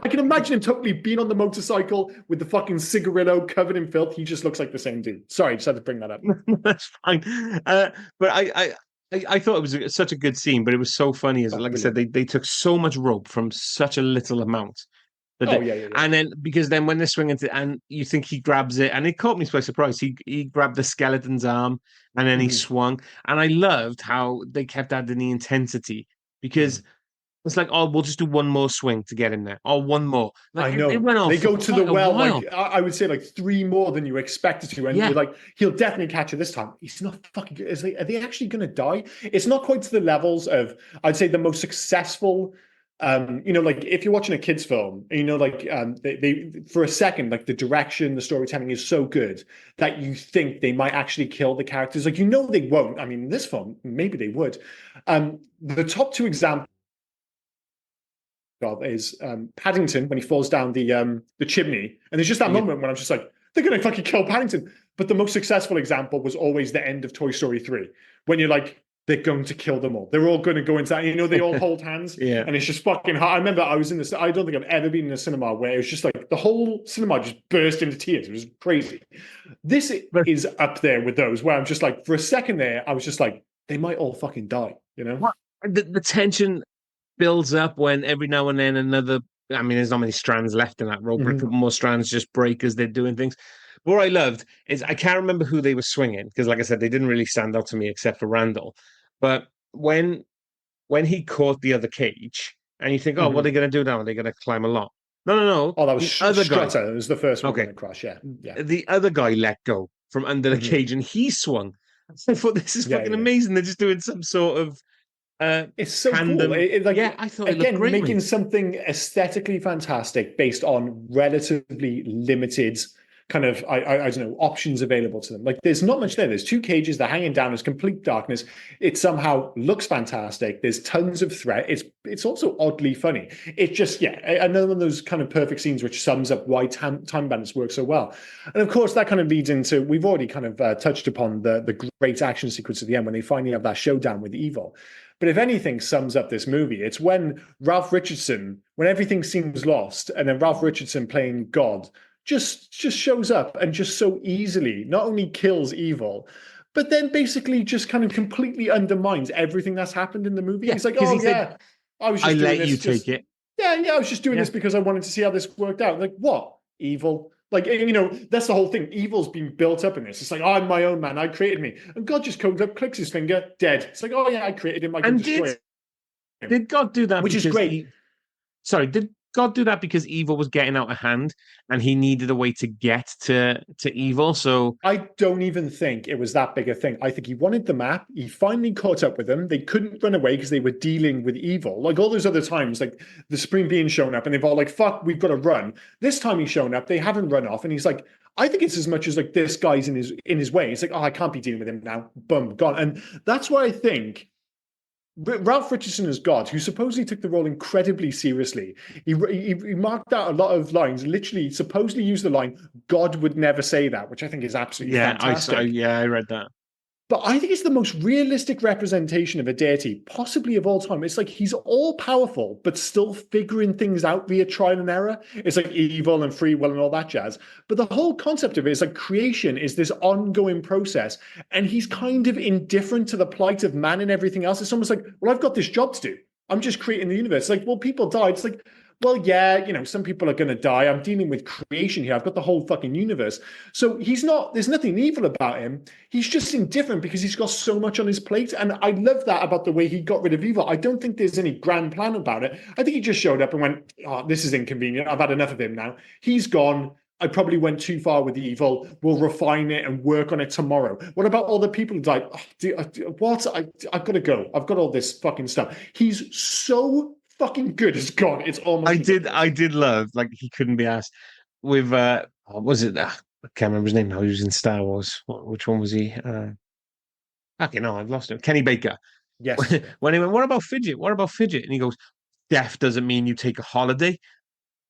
I can imagine him totally being on the motorcycle with the fucking cigarillo covered in filth. He just looks like the same dude. Sorry, I just had to bring that up. That's fine. But I thought it was such a good scene, but it was so funny. Like I said, they took so much rope from such a little amount. And then because then when they're swinging and you think he grabs it, and it caught me by surprise. He grabbed the skeleton's arm and then he swung. And I loved how they kept adding the intensity because it's like, oh, we'll just do one more swing to get in there. Oh, one more. Like, I know. They go to the well, like I would say, like 3 more than you expected to. And you're like, he'll definitely catch it this time. He's not fucking good. Like, are they actually going to die? It's not quite to the levels of, I'd say, the most successful. Like if you're watching a kid's film, like they for a second, like the direction, the storytelling is so good that you think they might actually kill the characters. Like, they won't. I mean, in this film, maybe they would. The top 2 examples is Paddington when he falls down the chimney, and there's just that moment when I'm just like, they're gonna fucking kill Paddington. But the most successful example was always the end of Toy Story 3, when you're like, they're going to kill them all. They're all going to go into that. They all hold hands. And it's just fucking hard. I remember I was in this. I don't think I've ever been in a cinema where it was just like the whole cinema just burst into tears. It was crazy. This is up there with those where I'm just like, for a second there, I was just like, they might all fucking die. What? The tension builds up when every now and then another. I mean, there's not many strands left in that rope. A couple more strands just break as they're doing things. What I loved is I can't remember who they were swinging because, like I said, they didn't really stand out to me except for Randall. But when he caught the other cage, and you think, oh, what are they going to do now? Are they going to climb a lot? No. Oh, that was the other guy. It was the first one to crash. Yeah. The other guy let go from under the cage, and he swung. I thought this is fucking amazing. They're just doing some sort of It's so hand cool. them. Like Yeah, I thought it looked again, great, making mate. something aesthetically fantastic based on relatively limited kind of I don't know options available to them. Like there's not much there. There's two cages. They're hanging down. There's complete darkness. It somehow looks fantastic. There's tons of threat. It's also oddly funny. It just another one of those kind of perfect scenes which sums up why Time Bandits work so well. And of course that kind of leads into we've already kind of touched upon the great action sequence at the end when they finally have that showdown with evil. But if anything sums up this movie, it's when Ralph Richardson, when everything seems lost, and then Ralph Richardson playing God just shows up and just so easily not only kills evil, but then basically just kind of completely undermines everything that's happened in the movie. Yeah, He's like, because oh he said, yeah, I was "I just doing let you this take just it." yeah, I was just doing Yeah, this because I wanted to see how this worked out. Like, what? Evil? Like, that's the whole thing. Evil's been built up in this. It's like, oh, I'm my own man. I created me. And God just comes up, clicks his finger, dead. It's like, oh, yeah, I created him. I can and destroy him. did God do that Which is because great. sorry, did God do that because evil was getting out of hand and he needed a way to get to evil? So I don't even think it was that big a thing. I think he wanted the map. He finally caught up with them. They couldn't run away because they were dealing with evil. Like all those other times, like the Supreme Being shown up and they've all like, fuck, we've got to run. This time he's shown up, they haven't run off. And he's like, I think it's as much as like this guy's in his way. It's like, oh, I can't be dealing with him now. Boom, gone. And that's why I think Ralph Richardson as God, who supposedly took the role incredibly seriously, he marked out a lot of lines. Literally, supposedly used the line "God would never say that," which I think is absolutely yeah, fantastic. I read that. But I think it's the most realistic representation of a deity, possibly of all time. It's like he's all powerful, but still figuring things out via trial and error. It's like evil and free will and all that jazz. But the whole concept of it is like creation is this ongoing process. And he's kind of indifferent to the plight of man and everything else. It's almost like, well, I've got this job to do. I'm just creating the universe. It's like, well, people died. It's like, well, yeah, some people are going to die. I'm dealing with creation here. I've got the whole fucking universe. So there's nothing evil about him. He's just indifferent because he's got so much on his plate. And I love that about the way he got rid of evil. I don't think there's any grand plan about it. I think he just showed up and went, oh, this is inconvenient. I've had enough of him now. He's gone. I probably went too far with the evil. We'll refine it and work on it tomorrow. What about all the people who died? What? I've got to go. I've got all this fucking stuff. He's so fucking good as God. It's almost I did love like he couldn't be asked with what was it? I can't remember his name now. He was in Star Wars. Which one was he? Okay, no, I've lost him. Kenny Baker. Yes. When he went, what about fidget? What about fidget? And he goes, death doesn't mean you take a holiday.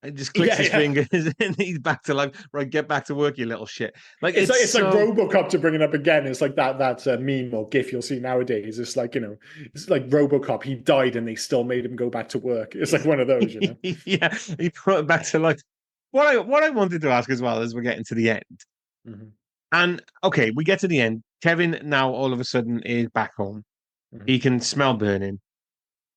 And just clicks his Yeah. fingers and he's back to life. Right, get back to work, you little shit. Like it's like RoboCop to bring it up again. It's like that meme or GIF you'll see nowadays. It's like it's like RoboCop. He died and they still made him go back to work. It's like one of those, yeah, he brought it back to life. What I wanted to ask as well as we're getting to the end, Mm-hmm. and okay, we get to the end. Kevin now all of a sudden is back home. Mm-hmm. He can smell burning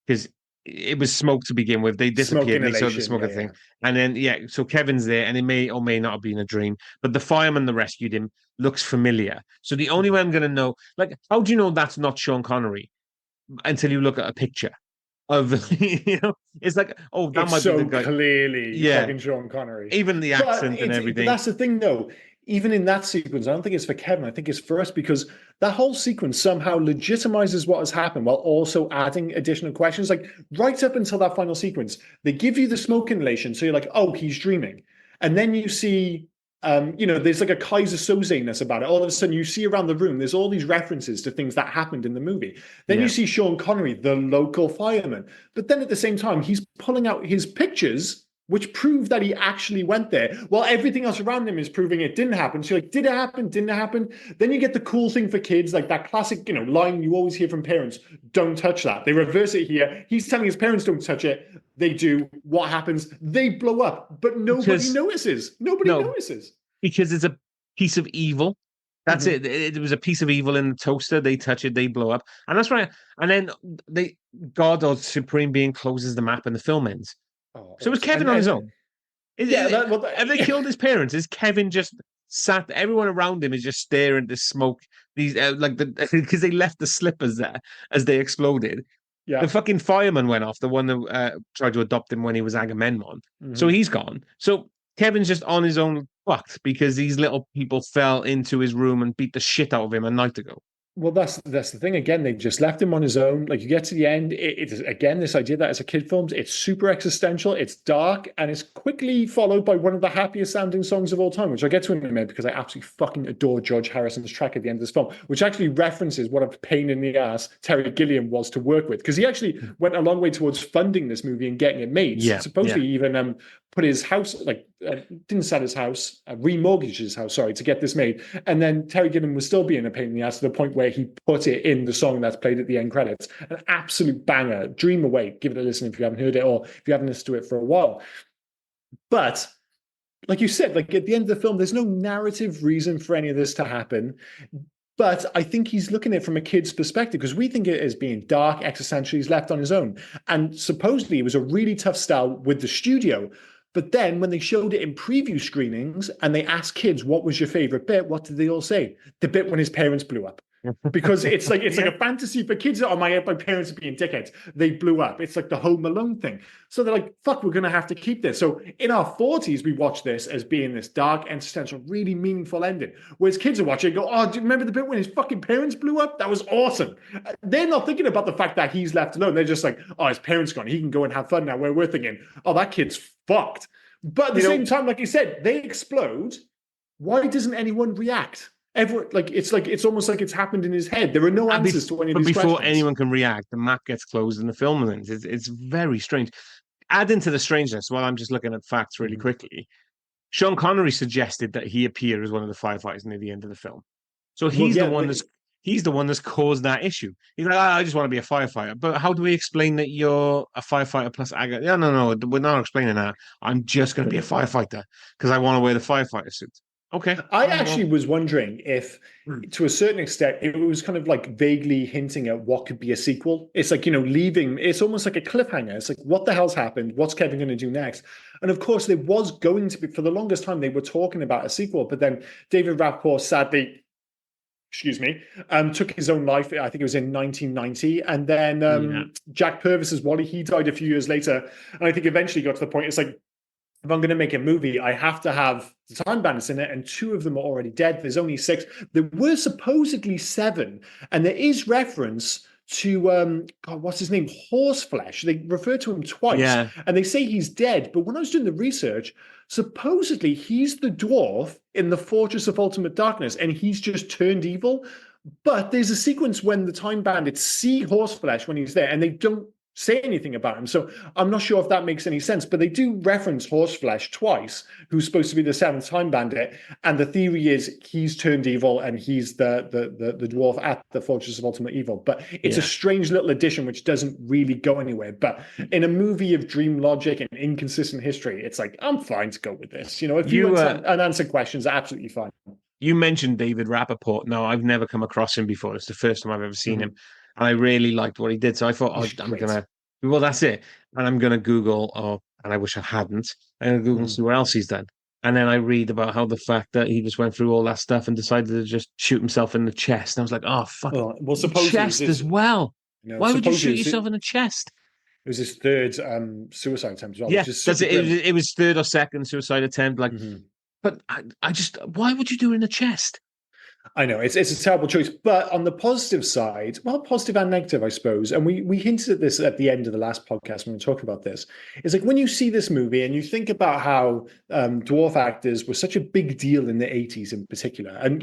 because it was smoke to begin with. They Smoke disappeared and they saw the inhalation. smoke Yeah, thing. And then, so Kevin's there and it may or may not have been a dream, but the fireman that rescued him looks familiar. So the only way I'm going to know, like, how do you know that's not Sean Connery until you look at a picture of, it's like, oh, that it's might so be the guy. clearly Yeah. fucking Sean Connery. Even the But accent and but everything. that's the thing, though. Even in that sequence, I don't think it's for Kevin. I think it's for us because that whole sequence somehow legitimizes what has happened while also adding additional questions. Like right up until that final sequence, they give you the smoke inhalation, so you're like, oh, he's dreaming, and then you see. There's like a Kaiser Soze-ness about it. All of a sudden, you see around the room, there's all these references to things that happened in the movie. Then you see Sean Connery, the local fireman. But then at the same time, he's pulling out his pictures, which prove that he actually went there, while everything else around him is proving it didn't happen. So you're like, did it happen? Didn't it happen? Then you get the cool thing for kids, like that classic, line you always hear from parents, don't touch that. They reverse it here. He's telling his parents don't touch it. They do. What happens? They blow up, but nobody notices. Nobody notices. Because it's a piece of evil. That's it. It was a piece of evil in the toaster. They touch it, they blow up. And that's right. And then God or Supreme Being closes the map and the film ends. Oh, So it was Kevin on his own. Have they killed his parents? Is Kevin just sat? Everyone around him is just staring to smoke. These because they left the slippers there as they exploded. Yeah. The fucking fireman went off. The one that tried to adopt him when he was Agamemnon. So he's gone. So Kevin's just on his own fucked because these little people fell into his room and beat the shit out of him a night ago. Well, that's the thing. Again, they just left him on his own. Like you get to the end, it is again this idea that as a kid films, it's super existential, it's dark, and it's quickly followed by one of the happiest sounding songs of all time, which I'll get to in a minute because I absolutely fucking adore George Harrison's track at the end of this film, which actually references what a pain in the ass Terry Gilliam was to work with, because he actually went a long way towards funding this movie and getting it made. Yeah, Supposedly even put his house, didn't sell his house, remortgaged his house, sorry, to get this made. And then Terry Gilliam was still being a pain in the ass to the point where he put it in the song that's played at the end credits. An absolute banger. Dream Away. Give it a listen if you haven't heard it or if you haven't listened to it for a while. But like you said, like at the end of the film, there's no narrative reason for any of this to happen. But I think he's looking at it from a kid's perspective because we think it as being dark, existential. He's left on his own. And supposedly it was a really tough style with the studio. But then when they showed it in preview screenings and they asked kids, what was your favorite bit? What did they all say? The bit when his parents blew up. Because it's like a fantasy for kids. Oh, my parents are being dickheads. They blew up. It's like the Home Alone thing. So they're like, fuck, we're going to have to keep this. So in our 40s, we watch this as being this dark, existential, really meaningful ending. Whereas kids are watching and go, oh, do you remember the bit when his fucking parents blew up? That was awesome. They're not thinking about the fact that he's left alone. They're just like, oh, his parents gone. He can go and have fun now. Where we're thinking, oh, that kid's fucked. But at the same time, like you said, they explode. Why doesn't anyone react? Everyone, it's almost like it's happened in his head. There are no answers to any of these questions. But before anyone can react, the map gets closed and the film ends. It's very strange. Add into the strangeness, while I'm just looking at facts really quickly, Sean Connery suggested that he appear as one of the firefighters near the end of the film. So he's the one that's caused that issue. He's like, I just want to be a firefighter. But how do we explain that you're a firefighter plus Aga? No, we're not explaining that. I'm just going to be a firefighter because I want to wear the firefighter suit. Okay. I actually was wondering if, to a certain extent, it was kind of like vaguely hinting at what could be a sequel. It's like, leaving, it's almost like a cliffhanger. It's like, what the hell's happened? What's Kevin going to do next? And of course, there was going to be, for the longest time, they were talking about a sequel, but then David Rappaport sadly, took his own life. I think it was in 1990. And then Jack Purvis's Wally, he died a few years later. And I think eventually got to the point, it's like, if I'm going to make a movie, I have to have the Time Bandits in it, and 2 of them are already dead. There's only 6. There were supposedly 7, and there is reference to what's his name? Horseflesh. They refer to him twice, and they say he's dead. But when I was doing the research, supposedly he's the dwarf in the Fortress of Ultimate Darkness, and he's just turned evil. But there's a sequence when the Time Bandits see Horseflesh when he's there, and they don't say anything about him. So I'm not sure if that makes any sense, but they do reference Horseflesh twice, who's supposed to be the 7th Time Bandit. And the theory is he's turned evil and he's the dwarf at the Fortress of Ultimate Evil. But it's a strange little addition which doesn't really go anywhere. But in a movie of dream logic and inconsistent history, it's like, I'm fine to go with this. If you want unanswered questions, absolutely fine. You mentioned David Rappaport. No, I've never come across him before. It's the first time I've ever seen him. And I really liked what he did. So I thought, that's it. And I'm going to Google, and I wish I hadn't. I'm going to Google and see what else he's done. And then I read about how the fact that he just went through all that stuff and decided to just shoot himself in the chest. And I was like, oh, fuck. Well, chest as well. Why would you shoot yourself in the chest? It was his 3rd suicide attempt as well. Yeah, it was 3rd or 2nd suicide attempt. But why would you do it in the chest? I know it's a terrible choice, but on the positive side, well, positive and negative, I suppose. And we hinted at this at the end of the last podcast when we were talking about this. It's like when you see this movie and you think about how dwarf actors were such a big deal in the 80s in particular. And,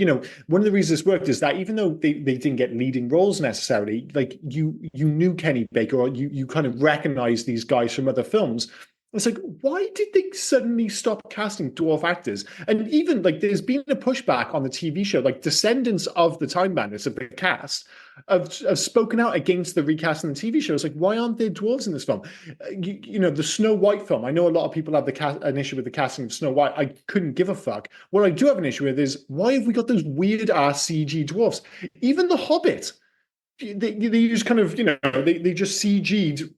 one of the reasons this worked is that even though they didn't get leading roles necessarily, like you knew Kenny Baker or you kind of recognized these guys from other films. It's like, why did they suddenly stop casting dwarf actors? And even there's been a pushback on the TV show, descendants of the Time Bandits of the cast have spoken out against the recasting the TV show. It's like, why aren't there dwarves in this film? The Snow White film. I know a lot of people have an issue with the casting of Snow White. I couldn't give a fuck. What I do have an issue with is why have we got those weird ass CG dwarfs? Even The Hobbit, they just kind of they just CG'd,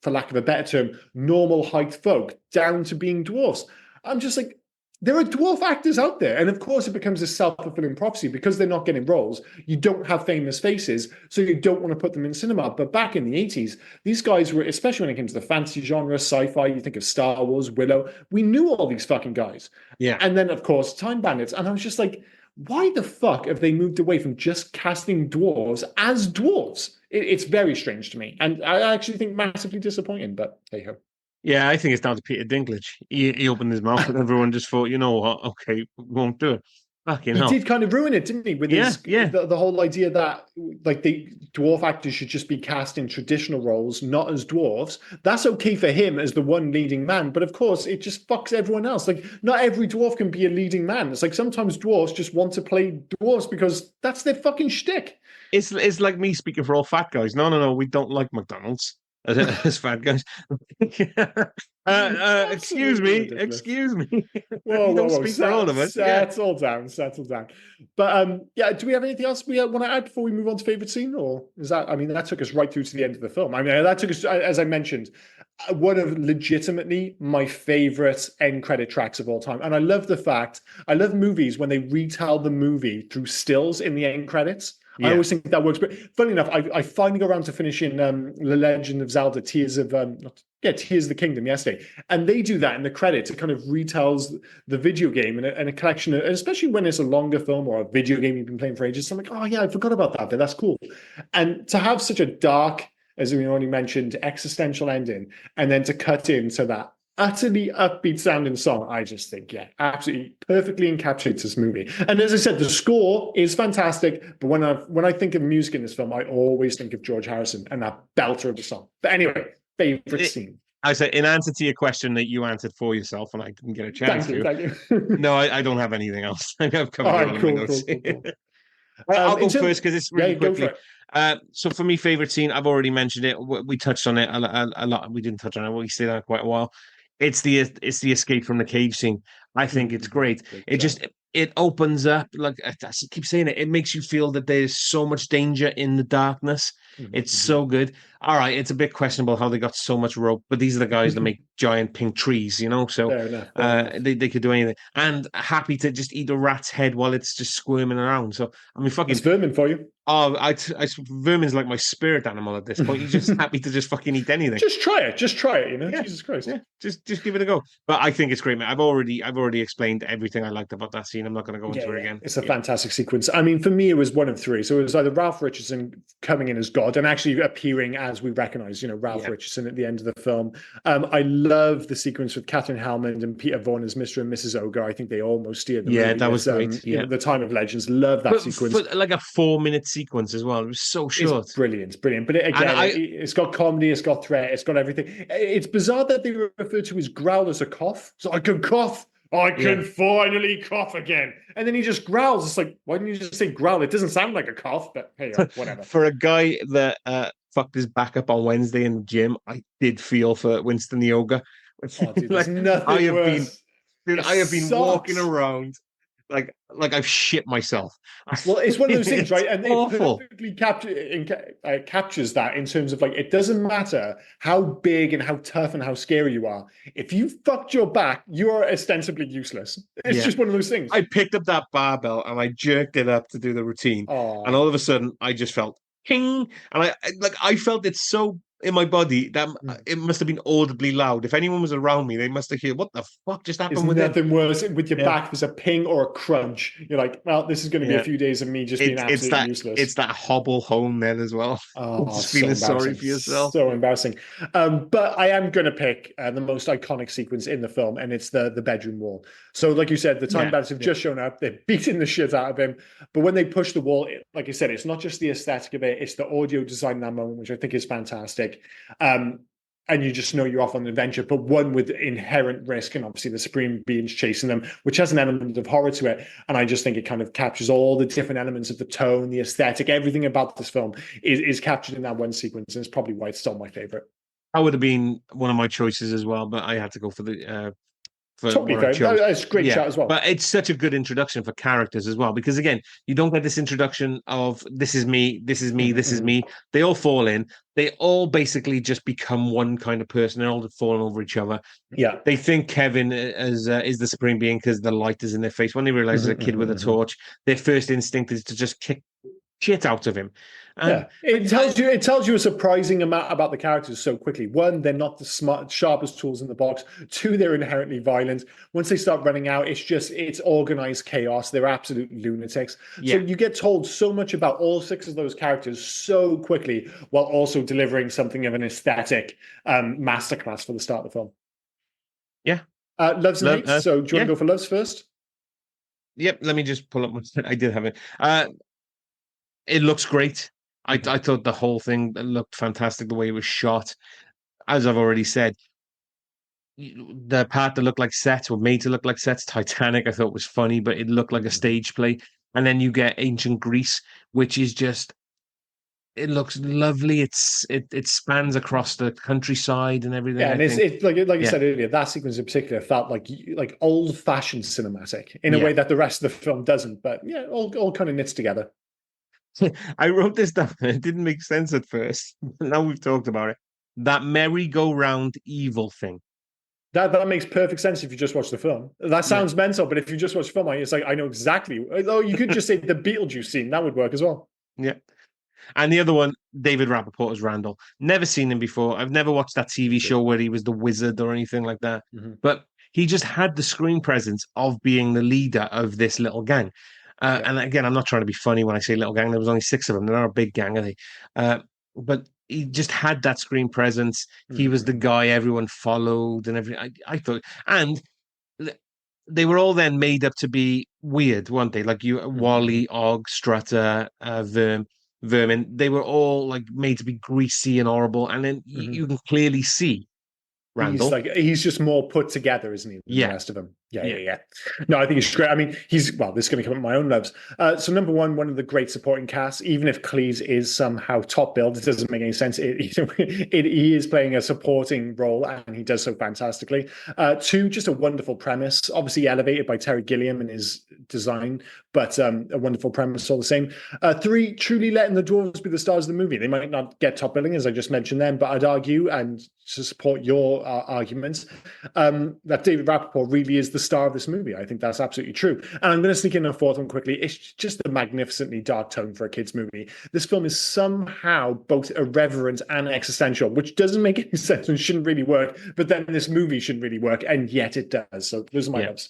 for lack of a better term, normal height folk down to being dwarfs. I'm just like, there are dwarf actors out there. And of course, it becomes a self-fulfilling prophecy because they're not getting roles. You don't have famous faces, so you don't want to put them in cinema. But back in the 80s, these guys were, especially when it came to the fantasy genre, sci-fi, you think of Star Wars, Willow, we knew all these fucking guys. Yeah. And then, of course, Time Bandits. And I was just like, why the fuck have they moved away from just casting dwarves as dwarves? It's very strange to me, and I actually think massively disappointing. But hey ho. Yeah, I think it's down to Peter Dinklage. He opened his mouth and everyone just thought, you know what? Okay, won't do it. Fucking He hell. did kind of ruin it, didn't he? With Yeah, his yeah. the whole idea that like the dwarf actors should just be cast in traditional roles, not as dwarves. That's okay for him as the one leading man, but of course it just fucks everyone else. Like not every dwarf can be a leading man. It's like sometimes dwarves just want to play dwarves because that's their fucking shtick. It's like me speaking for all fat guys. No, no, no, we don't like McDonald's as fat guys. Yeah. Excuse Absolutely me, ridiculous. excuse me. Whoa, You whoa, don't whoa! speak for all of us. Yeah. Settle down, settle down. But yeah. Do we have anything else we want to add before we move on to favorite scene, or is that? I mean, that took us right through to the end of the film. I mean, that took us, as I mentioned, one of legitimately my favorite end credit tracks of all time. And I love the fact I love movies when they retell the movie through stills in the end credits. I Yeah. always think that works. But funny enough, I finally got around to finishing The Legend of Zelda: Tears of Tears of the Kingdom yesterday, and they do that in the credits. It kind of retells the video game and a collection, of, especially when it's a longer film or a video game you've been playing for ages. So I'm like, oh yeah, I forgot about that, but that's cool. And to have such a dark, as we already mentioned, existential ending, and then to cut into that utterly upbeat sounding song, I just think, yeah, absolutely perfectly encapsulates this movie. And as I said, the score is fantastic, but when I think of music in this film, I always think of George Harrison and that belter of the song. But anyway, favorite scene. I say in answer to your question that you answered for yourself, and I didn't get a chance Thank you, to. thank you. No, I don't have anything else. I think I've All covered it all right, in my cool, notes. cool, cool, cool. I'll go In terms, first because it's yeah, really go for quickly. it. So for me, favorite scene, I've already mentioned it. We touched on it a lot. We didn't touch on it. We stayed on it quite a while. It's the escape from the cage scene. I think it's great. Great It job. just it opens up like I keep saying it. It makes you feel that there's so much danger in the darkness. It's so good. All right, it's a bit questionable how they got so much rope, but these are the guys that make giant pink trees, you know. So Fair enough. Fair enough. they could do anything. And happy to just eat a rat's head while it's just squirming around. So I mean, That's fucking vermin for you. oh, vermin's like my spirit animal at this point. He's just happy to just fucking eat anything. Just try it. Just try it. You know, Yeah, Jesus Christ. yeah. Just give it a go. But I think it's great, man. I've already explained everything I liked about that scene. I'm not going to go Yeah, into it yeah, again. it's a Yeah, fantastic sequence. I mean, for me, it was one of three. So it was either Ralph Richardson coming in as God and actually appearing as we recognize, Ralph yeah, Richardson at the end of the film. I love the sequence with Catherine Hellman and Peter Vaughan as Mr. and Mrs. Ogre. I think they almost steered the yeah. movie That was as, great. Yeah, the Time of Legends. Love that but sequence. for like a 4 minute sequence as well. It was so It's short. brilliant, brilliant. But And again, it's got comedy, it's got threat, it's got everything. It's bizarre that they refer to his growl as a cough. So I can cough. I yeah, can finally cough again. And then he just growls. It's like, why didn't you just say growl? It doesn't sound like a cough, but hey, whatever. for a guy that fucked his back up on Wednesday in the gym, I did feel for Winston the ogre. Oh, dude, there's Like I nothing have been, worse. dude, It I have been walking sucks. around like I've shit myself. Well, it's one of those things, It's right? And it awful. perfectly captures that in terms of like, it doesn't matter how big and how tough and how scary you are. If you fucked your back, you are ostensibly useless. It's Yeah. just one of those things. I picked up that barbell and I jerked it up to do the routine. And Oh. all of a sudden I just felt ping. And I felt it so in my body that it must have been audibly loud. If anyone was around me, they must have heard what the fuck just There's happened with him. nothing worse with your Yeah. back. There's a ping or a crunch. You're like, well, this is going to be a Yeah. few days of me just being It's absolutely that useless. hobble home then as well. Oh, Just so feeling sorry embarrassing. for yourself. So embarrassing. But I am going to pick the most iconic sequence in the film, and it's the bedroom wall. So, like you said, the time Yeah. bandits have just shown up. They're beating the shit out of him. But when they push the wall, like I said, it's not just the aesthetic of it, it's the audio design in that moment, which I think is fantastic. And you just know you're off on an adventure, but one with inherent risk, and obviously the Supreme Being's chasing them, which has an element of horror to it. And I just think it kind of captures all the different elements of the tone, the aesthetic, everything about this film is captured in that one sequence, and it's probably why it's still my favorite. That would have been one of my choices as well, but I had to go for the for Totally what I fair. chose. That's a great Yeah, shot as well. but it's such a good introduction for characters as well because again, you don't get this introduction of this is me, this is me, this is me. They all fall in. They all basically just become one kind of person. They're all falling over each other. Yeah. They think Kevin is the supreme being because the light is in their face. When they realize there's a kid with a torch, their first instinct is to just kick shit out of him. Yeah, And it tells you a surprising amount about the characters so quickly. One, they're not the sharpest tools in the box. Two, they're inherently violent. Once they start running out, it's organized chaos. They're absolute lunatics. So yeah, you get told so much about all six of those characters so quickly, while also delivering something of an aesthetic masterclass for the start of the film. yeah, Loves and hates. So do you want yeah. to go for loves first? Yep, let me just pull up. I did have it. It looks great. I thought the whole thing looked fantastic. The way it was shot, as I've already said, the part that looked like sets were made to look like sets. Titanic, I thought was funny, but it looked like a stage play. And then you get ancient Greece, which is just it looks lovely. It spans across the countryside and everything. Yeah, I and think, it's like you yeah, said earlier, that sequence in particular felt like old fashioned cinematic in a yeah. way that the rest of the film doesn't. But yeah, all kind of knits together. I wrote this down. It didn't make sense at first. Now we've talked about it. That merry-go-round evil thing. That makes perfect sense if you just watch the film. That Yeah, sounds mental, but if you just watch the film, it's like I know exactly. Oh, you could just say the Beetlejuice scene. That would work as well. yeah. And the other one, David Rappaport as Randall. Never seen him before. I've never watched that TV Good. show where he was the wizard or anything like that. Mm-hmm. But he just had the screen presence of being the leader of this little gang. Yeah. And again, I'm not trying to be funny when I say little gang. There was only six of them. They're not a big gang, are they? But he just had that screen presence. He was the Mm-hmm. guy everyone followed and everything. I thought, and they were all then made up to be weird, weren't they? Like you, Mm-hmm. Wally, Og, Strutter, Vermin. They were all like made to be greasy and horrible. And then Mm-hmm. you can clearly see Randall. He's just more put together, isn't he, than the Yeah, rest of them? Yeah, yeah, yeah, yeah. No, I think he's great. I mean, this is going to come up my own loves. So number one of the great supporting casts, even if Cleese is somehow top billed, it doesn't make any sense. He is playing a supporting role and he does so fantastically. Two, just a wonderful premise, obviously elevated by Terry Gilliam and his design, but a wonderful premise all the same. Three, truly letting the dwarves be the stars of the movie. They might not get top billing, as I just mentioned then, but I'd argue, and to support your arguments, that David Rappaport really is the star of this movie. I think that's absolutely true. And I'm going to sneak in a fourth one quickly. It's just a magnificently dark tone for a kid's movie. This film is somehow both irreverent and existential, which doesn't make any sense and shouldn't really work. But then this movie shouldn't really work, and yet it does. So those are my yeah. loves.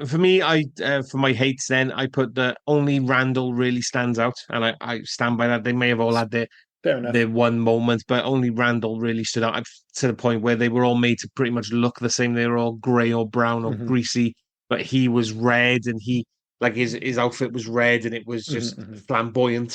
For me, for my hates, then I put that only Randall really stands out, and I stand by that. They may have all had Fair enough. their one moment, but only Randall really stood out to the point where they were all made to pretty much look the same. They were all grey or brown or Mm-hmm. greasy, but he was red, and he like his outfit was red, and it was Mm-hmm. just Mm-hmm. flamboyant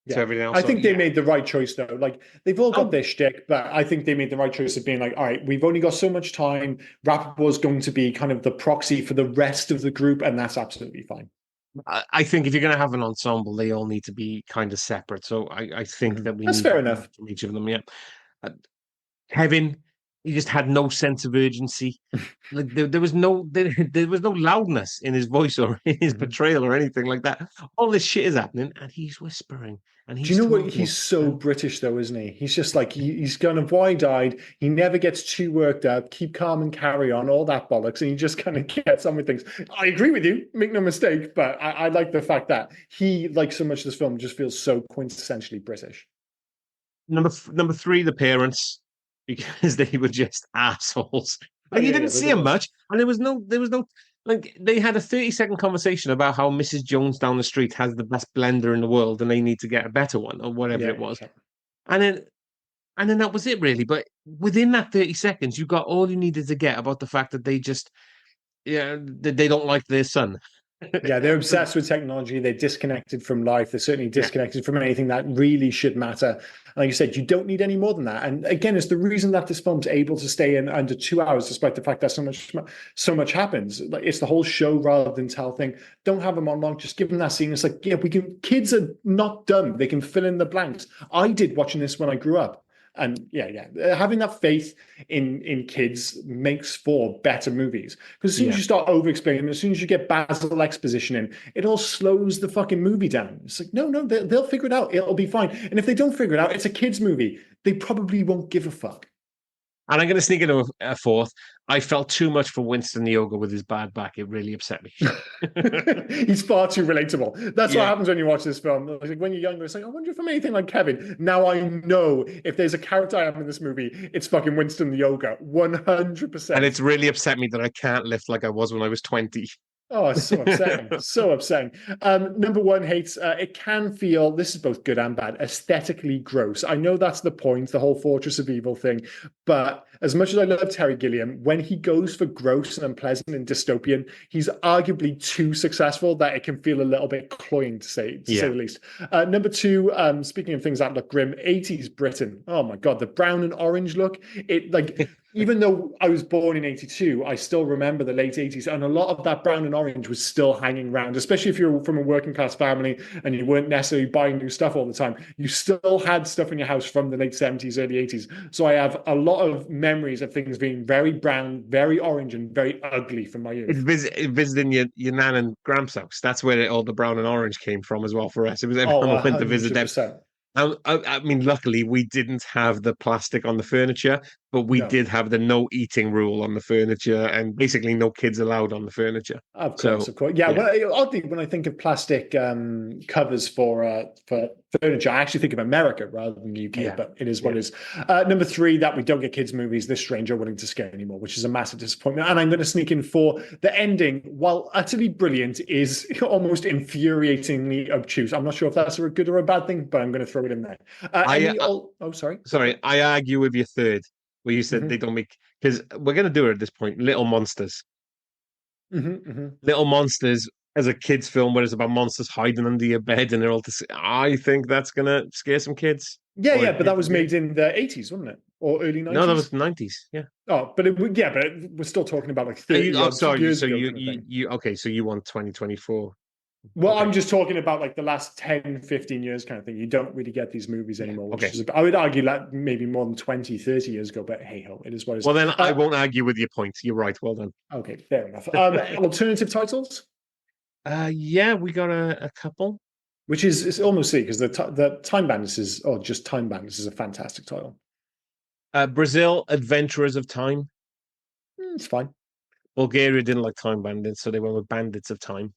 to Yeah. everything else. I So think they yeah, made the right choice though. Like they've all got oh their shtick, but I think they made the right choice of being like, all right, we've only got so much time. Rappaport's going to be kind of the proxy for the rest of the group, and that's absolutely fine. I think if you're going to have an ensemble, they all need to be kind of separate. So I think Mm-hmm. that we That's need fair more enough. from each of them. Yeah. Uh, Kevin, he just had no sense of urgency. Like there was no loudness in his voice or in his Mm-hmm. portrayal or anything like that. All this shit is happening, and he's whispering and Do you he's know what? talking. He's so And British, though, isn't he? He's just like he's kind of wide-eyed. He never gets too worked up. Keep calm and carry on. All that bollocks, and he just kind of gets on with things. I agree with you. Make no mistake. But I like the fact that he, like so much of this film, just feels so quintessentially British. number three, the parents, because they were just assholes. Oh Like you yeah, didn't yeah, they're see the him worst. much, and there was no like they had a 30-second conversation about how Mrs. Jones down the street has the best blender in the world and they need to get a better one or whatever Yeah, it was. yeah. And then and then that was it really. But within that 30 seconds, you got all you needed to get about the fact that they just they don't like their son. Yeah, they're obsessed with technology. They're disconnected from life. They're certainly Yeah, disconnected from anything that really should matter. Like you said, you don't need any more than that. And again, it's the reason that this film's able to stay in under 2 hours, despite the fact that so much happens. Like it's the whole show rather than tell thing. Don't have them on long. Just give them that scene. It's like, yeah, we can. Kids are not dumb. They can fill in the blanks. I did watching this when I grew up. And yeah, having that faith in kids makes for better movies. Because as soon as yeah. you start over explaining, as soon as you get Basil exposition in, it all slows the fucking movie down. It's like, no, they'll figure it out. It'll be fine. And if they don't figure it out, it's a kids movie. They probably won't give a fuck. And I'm going to sneak in a fourth. I felt too much for Winston Yoga with his bad back. It really upset me. He's far too relatable. That's what Yeah. happens when you watch this film. Like when you're younger, it's like, I wonder if I'm anything like Kevin. Now I know if there's a character I am in this movie, it's fucking Winston Yoga, 100%. And it's really upset me that I can't lift like I was when I was 20. Oh, it's so upsetting. So upsetting. Number one hates, it can feel, this is both good and bad, aesthetically gross. I know that's the point, the whole Fortress of Evil thing. But as much as I love Terry Gilliam, when he goes for gross and unpleasant and dystopian, he's arguably too successful that it can feel a little bit cloying, to say the least. Number two, speaking of things that look grim, 80s Britain. Oh my God, the brown and orange look. It like... Even though I was born in 82, I still remember the late 80s. And a lot of that brown and orange was still hanging around, especially if you're from a working class family and you weren't necessarily buying new stuff all the time. You still had stuff in your house from the late 70s, early 80s. So I have a lot of memories of things being very brown, very orange, and very ugly from my youth. Visiting your nan and gramps house. That's where all the brown and orange came from as well for us. It was everyone went to visit them. I mean, luckily we didn't have the plastic on the furniture, but we did have the no eating rule on the furniture, and basically no kids allowed on the furniture. Of course. Yeah. Well, oddly, when I think of plastic covers for furniture, I actually think of America rather than the UK. But it is what it is. Number three, that we don't get kids' movies this strange or willing to scare anymore, which is a massive disappointment. And I'm going to sneak in for the ending, while utterly brilliant, is almost infuriatingly obtuse. I'm not sure if that's a good or a bad thing, but I'm going to throw it in there. Sorry. I argue with your third, where you said they don't make, because we're going to do it at this point. Little Monsters. Little Monsters as a kids film where it's about monsters hiding under your bed and they're all I think that's going to scare some kids. But that was made in the 80s, wasn't it? Or early 90s? No, that was 90s. Yeah. Oh, but we're still talking about like 30 years ago. So you want 2024. Well, I'm just talking about like the last 10, 15 years kind of thing. You don't really get these movies anymore. I would argue that maybe more than 20, 30 years ago, but hey ho, it is what it is. Well, then I won't argue with your point. You're right. Well done. Okay, fair enough. Alternative titles? We got a couple. Which is it's almost see, because the Time Bandits is a fantastic title. Brazil, Adventurers of Time. It's fine. Bulgaria didn't like Time Bandits, so they went with Bandits of Time.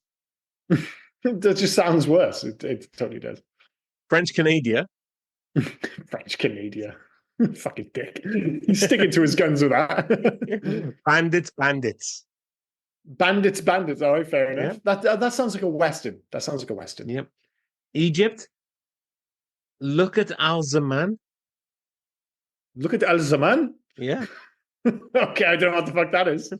That just sounds worse. It totally does. French Canada. French Canada. Fucking dick. He's sticking to his guns with that. Bandits. Bandits. All right, fair enough. Yeah. That sounds like a Western. Yep. Egypt. Look at Al Zaman. Yeah. Okay, I don't know what the fuck that is.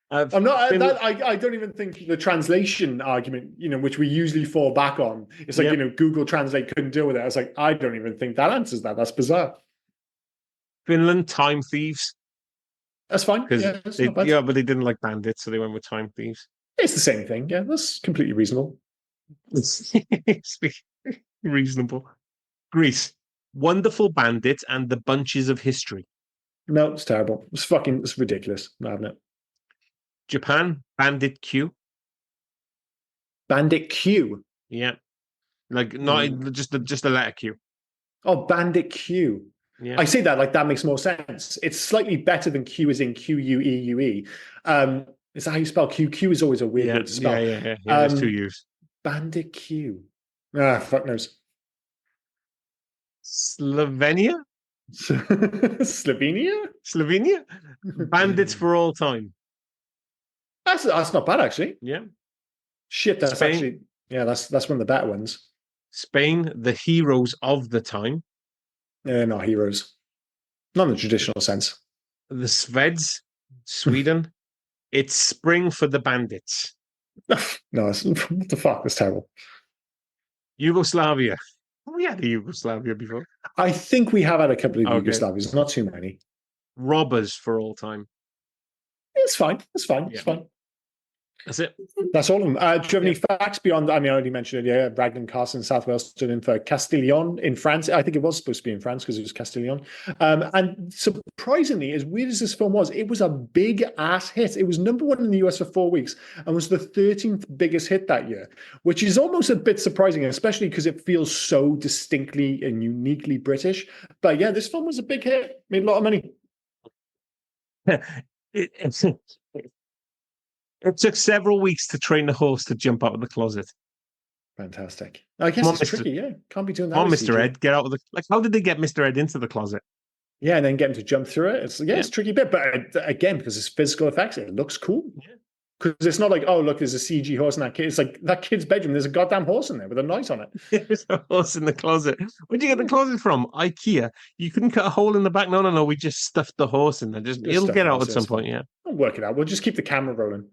I'm not. I don't even think the translation argument, which we usually fall back on. It's like Google Translate couldn't deal with it. I was like, I don't even think that answers that. That's bizarre. Finland, Time Thieves. That's fine. But they didn't like Bandits, so they went with Time Thieves. It's the same thing. Yeah, that's completely reasonable. It's reasonable. Greece, Wonderful Bandits and the Bunches of History. No, it's terrible. It's ridiculous. Not having it. Japan, Bandit Q. Bandit Q? Yeah. Like, not just the letter Q. Oh, Bandit Q. Yeah. I say that like that makes more sense. It's slightly better than Q as in Queue. Is that how you spell Q? Q is always a weird word to spell. Yeah. There's two U's. Bandit Q. Fuck knows. Slovenia? Slovenia? Bandits for All Time. That's not bad, actually. Yeah. Shit, that's Spain. Actually... Yeah, that's one of the better ones. Spain, The Heroes of the Time. Not heroes. Not in the traditional sense. The Sveds, Sweden. It's Spring for the Bandits. No, what the fuck? That's terrible. Yugoslavia. We had a Yugoslavia before. I think we have had a couple of Yugoslavias, not too many. Robbers for All Time. It's fine. It's fine. That's it. That's all of them. Do you have any facts beyond? I mean, I already mentioned it. Yeah, Raglan Castle in South Wales stood in for Castillon in France. I think it was supposed to be in France because it was Castillon. And surprisingly, as weird as this film was, it was a big ass hit. It was number one in the US for 4 weeks and was the 13th biggest hit that year, which is almost a bit surprising, especially because it feels so distinctly and uniquely British. But yeah, this film was a big hit. Made a lot of money. it took several weeks to train the horse to jump out of the closet. Fantastic. I Come guess on, it's Mister. tricky. Yeah, can't be doing that Come on, with Mister CG. Ed, get out of the. Like, how did they get Mister Ed into the closet? Yeah, and then get him to jump through it. It's Yeah. it's a tricky bit, but again, because it's physical effects, it looks cool. Yeah. Because it's not like, oh, look, there's a CG horse in that kid. It's like that kid's bedroom. There's a goddamn horse in there with a knight on it. There's a horse in the closet. Where'd you get the closet from? IKEA. You couldn't cut a hole in the back. No. We just stuffed the horse in there. Just It'll stuff get the out horse at in, some it's fine. point. Yeah. I'll work it out. We'll just keep the camera rolling.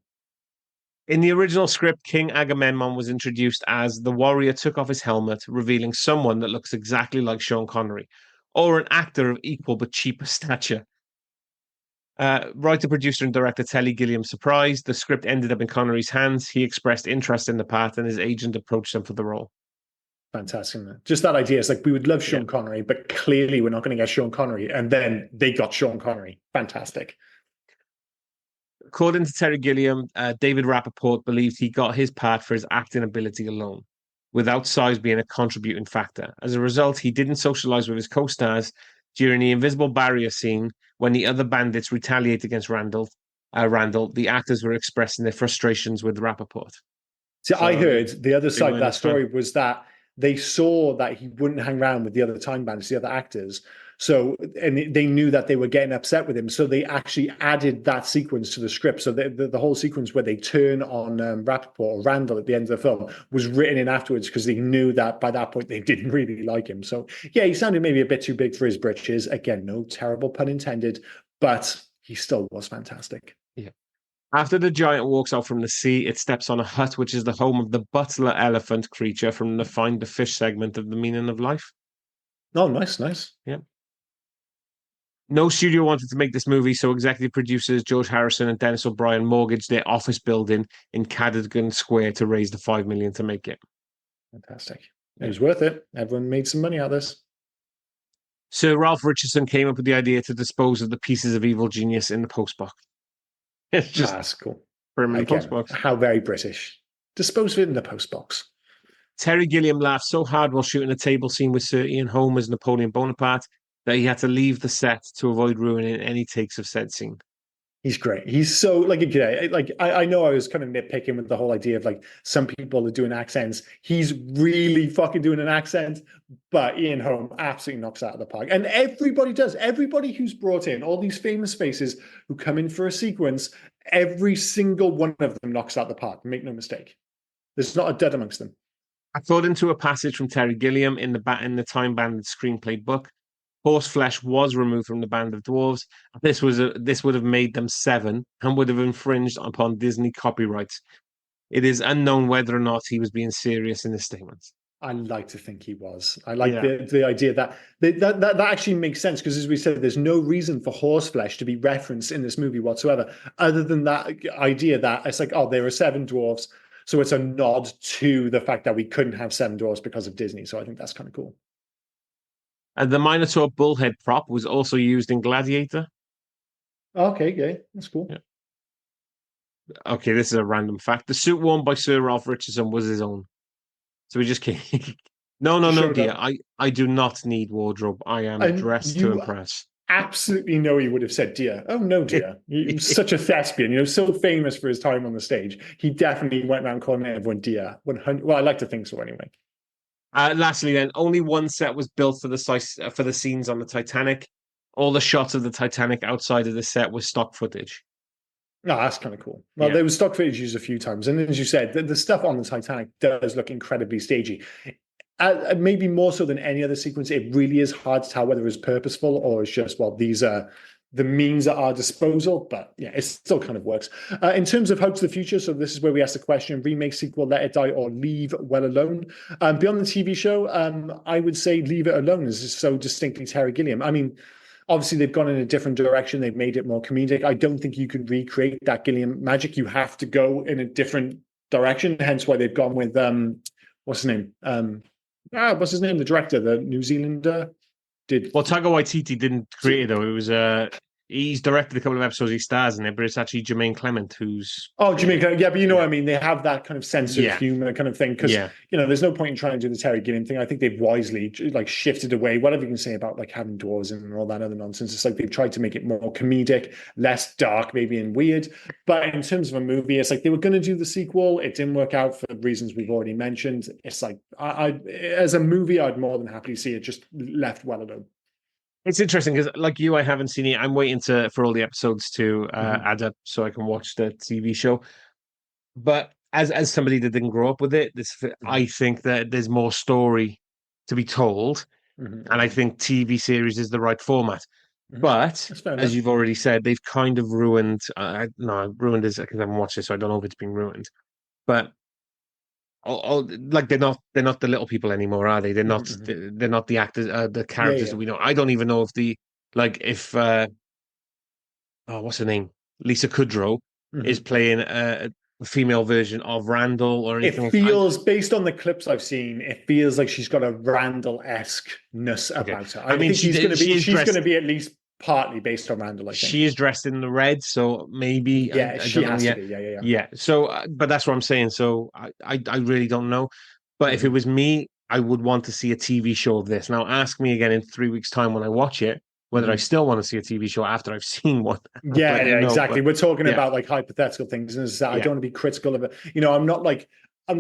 In the original script, King Agamemnon was introduced as the warrior took off his helmet, revealing someone that looks exactly like Sean Connery, or an actor of equal but cheaper stature. Writer, producer, and director Telly Gilliam surprised. The script ended up in Connery's hands. He expressed interest in the part, and his agent approached him for the role. Fantastic. Just that idea. It's like we would love Sean Connery, but clearly we're not going to get Sean Connery. And then they got Sean Connery. Fantastic. According to Terry Gilliam, David Rappaport believed he got his part for his acting ability alone, without size being a contributing factor. As a result, he didn't socialize with his co-stars during the invisible barrier scene when the other bandits retaliate against Randall. The actors were expressing their frustrations with Rappaport. See, I heard the other side of that minus fan. story was that they saw that he wouldn't hang around with the other time bandits, the other actors. So, and they knew that they were getting upset with him. So they actually added that sequence to the script. So the whole sequence where they turn on Rappaport or Randall at the end of the film was written in afterwards because they knew that by that point they didn't really like him. So yeah, he sounded maybe a bit too big for his britches. Again, no terrible pun intended, but he still was fantastic. Yeah. After the giant walks out from the sea, it steps on a hut, which is the home of the butler elephant creature from the Find the Fish segment of The Meaning of Life. Oh, nice. Yeah. No studio wanted to make this movie, so executive producers George Harrison and Dennis O'Brien mortgaged their office building in Cadogan Square to raise the $5 million to make it. Fantastic. It was worth it. Everyone made some money out of this. Sir Ralph Richardson came up with the idea to dispose of the pieces of evil genius in the postbox. It's just that's cool. permanent postbox. How very British. Dispose of it in the postbox. Terry Gilliam laughed so hard while shooting a table scene with Sir Ian Holm as Napoleon Bonaparte that he had to leave the set to avoid ruining any takes of said scene. He's great. He's so I know I was kind of nitpicking with the whole idea of like some people are doing accents. He's really fucking doing an accent, but Ian Holm absolutely knocks it out of the park. And everybody does. Everybody who's brought in, all these famous faces who come in for a sequence, every single one of them knocks it out of the park. Make no mistake. There's not a dud amongst them. According to a passage from Terry Gilliam in the Time Bandits screenplay book, horse flesh was removed from the band of dwarves. This would have made them 7 and would have infringed upon Disney copyrights. It is unknown whether or not he was being serious in his statements. I like to think he was. I like the idea that actually makes sense because, as we said, there's no reason for horseflesh to be referenced in this movie whatsoever, other than that idea that it's like, oh, there are 7 dwarves, so it's a nod to the fact that we couldn't have 7 dwarves because of Disney. So I think that's kind of cool. And the Minotaur bullhead prop was also used in Gladiator. Okay, that's cool. Yeah. Okay, this is a random fact. The suit worn by Sir Ralph Richardson was his own. So we just came. No, dear. I do not need wardrobe. I am dressed to impress. Absolutely know he would have said dear. Oh no, dear. He's such a thespian, so famous for his time on the stage. He definitely went around calling everyone dear. 100. Well, I like to think so anyway. Lastly, then, only one set was built for the scenes on the Titanic. All the shots of the Titanic outside of the set was stock footage. No, that's kind of cool. Well, there was stock footage used a few times, and as you said, the stuff on the Titanic does look incredibly stagey. Maybe more so than any other sequence, it really is hard to tell whether it's purposeful or it's just, well, these are the means at our disposal, but yeah, it still kind of works. In terms of Hope to the Future, so this is where we ask the question, remake, sequel, Let It Die, or Leave Well Alone. Beyond the TV show, I would say Leave It Alone is so distinctly Terry Gilliam. I mean, obviously they've gone in a different direction. They've made it more comedic. I don't think you can recreate that Gilliam magic. You have to go in a different direction, hence why they've gone with, what's his name? What's his name? The director, the New Zealander. Taika Waititi didn't create it though. It was He's directed a couple of episodes. He stars in it, but it's actually Jermaine Clement who's. Oh, Jamaica, yeah, but you know what Yeah, I mean. They have that kind of sense of yeah, humor, kind of thing. Because yeah. there's no point in trying to do the Terry Gilliam thing. I think they've wisely like shifted away. Whatever you can say about like having dwarves and all that other nonsense, it's like they've tried to make it more comedic, less dark, maybe and weird. But in terms of a movie, it's like they were going to do the sequel. It didn't work out for reasons we've already mentioned. It's like as a movie, I'd more than happily see it just left well alone. It's interesting because, like you, I haven't seen it. I'm waiting for all the episodes to Mhm, add up so I can watch the TV show. But as somebody that didn't grow up with it, mhm, I think that there's more story to be told, mhm, and I mhm, think TV series is the right format. mhm. But That's fair as enough. you've already said, they've kind of ruined. No, ruined is because I haven't watched it, so I don't know if it's been ruined. But like they're not the little people anymore, are they? They're Mhm, not mhm. they're not the actors, the Yeah, yeah, characters yeah. that we know. I don't even know if the like if oh, what's her name? Lisa Kudrow is Mhm. playing a female version of Randall or It anything like that. feels, based on the clips I've seen, it feels like she's got a Randall-esque-ness Okay, about her. I I mean think she is she's going dressed. to be at least partly based on Randall, I think. She is dressed in the red, so maybe Yeah, I she don't know has to yet. be. Yeah, yeah, yeah. Yeah, so but that's what I'm saying. So I really don't know. But if it Mhm. was me, I would want to see a TV show of this. Now ask me again in 3 weeks' time when I watch it whether I Mhm. still want to see a TV show after I've seen one. I'll Yeah, let you yeah, know. exactly. But We're talking yeah, about like hypothetical things, and I yeah, don't want to be critical of it. I'm not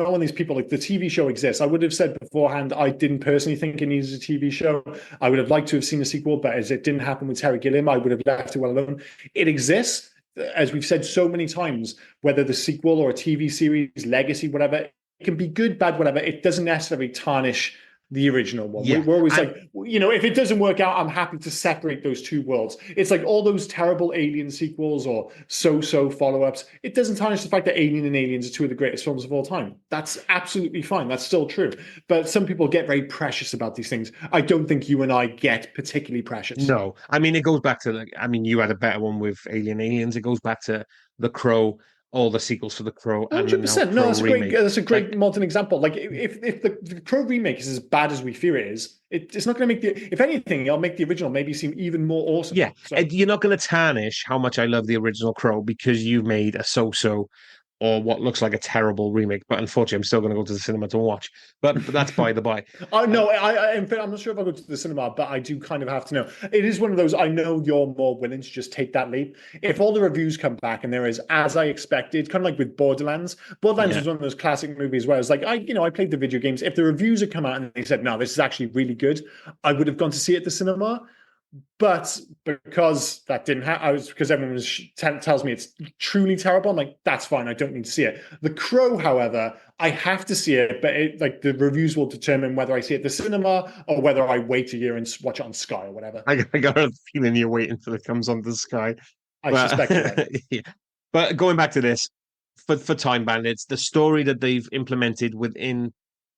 one of these people like the TV show exists. I would have said beforehand I didn't personally think it needed a TV show. I would have liked to have seen a sequel, but as it didn't happen with Terry Gilliam, I would have left it well alone. It exists, as we've said so many times, whether the sequel or a TV series, legacy, whatever, it can be good, bad, whatever. It doesn't necessarily tarnish the original one. yeah. We're always And like, if it doesn't work out, I'm happy to separate those two worlds. It's like all those terrible Alien sequels or so follow-ups. It doesn't tarnish the fact that Alien and Aliens are two of the greatest films of all time. That's absolutely fine. That's still true. But some people get very precious about these things. I don't think you and I get particularly precious. no, I mean it goes back to like I mean you had a better one with Aliens. It goes back to The Crow, all the sequels for The Crow, and the now 100%. No, Crow that's a great. remake. That's a great Like modern example. Like if the Crow remake is as bad as we fear it is, it's not going to make the. If anything, it'll make the original maybe seem even more awesome. yeah, So and you're not going to tarnish how much I love the original Crow because you've made a so-so or what looks like a terrible remake. But unfortunately, I'm still going to go to the cinema to watch. But that's by the by. Oh Uh, no, in fact, I'm not sure if I go to the cinema, but I do kind of have to know. It is one of those. I know you're more willing to just take that leap. If all the reviews come back and there is as I expected, kind of like with Borderlands. Borderlands yeah, was one of those classic movies where I was like, I played the video games. If the reviews had come out and they said, no, this is actually really good, I would have gone to see it at the cinema. But because that didn't happen, I was because everyone tells me it's truly terrible. I'm like, that's fine. I don't need to see it. The Crow, however, I have to see it, but like the reviews will determine whether I see it at the cinema or whether I wait a year and watch it on Sky or whatever. I got a feeling you're waiting until it comes onto the sky. I But suspect you're right. yeah. But going back to this for Time Bandits, the story that they've implemented within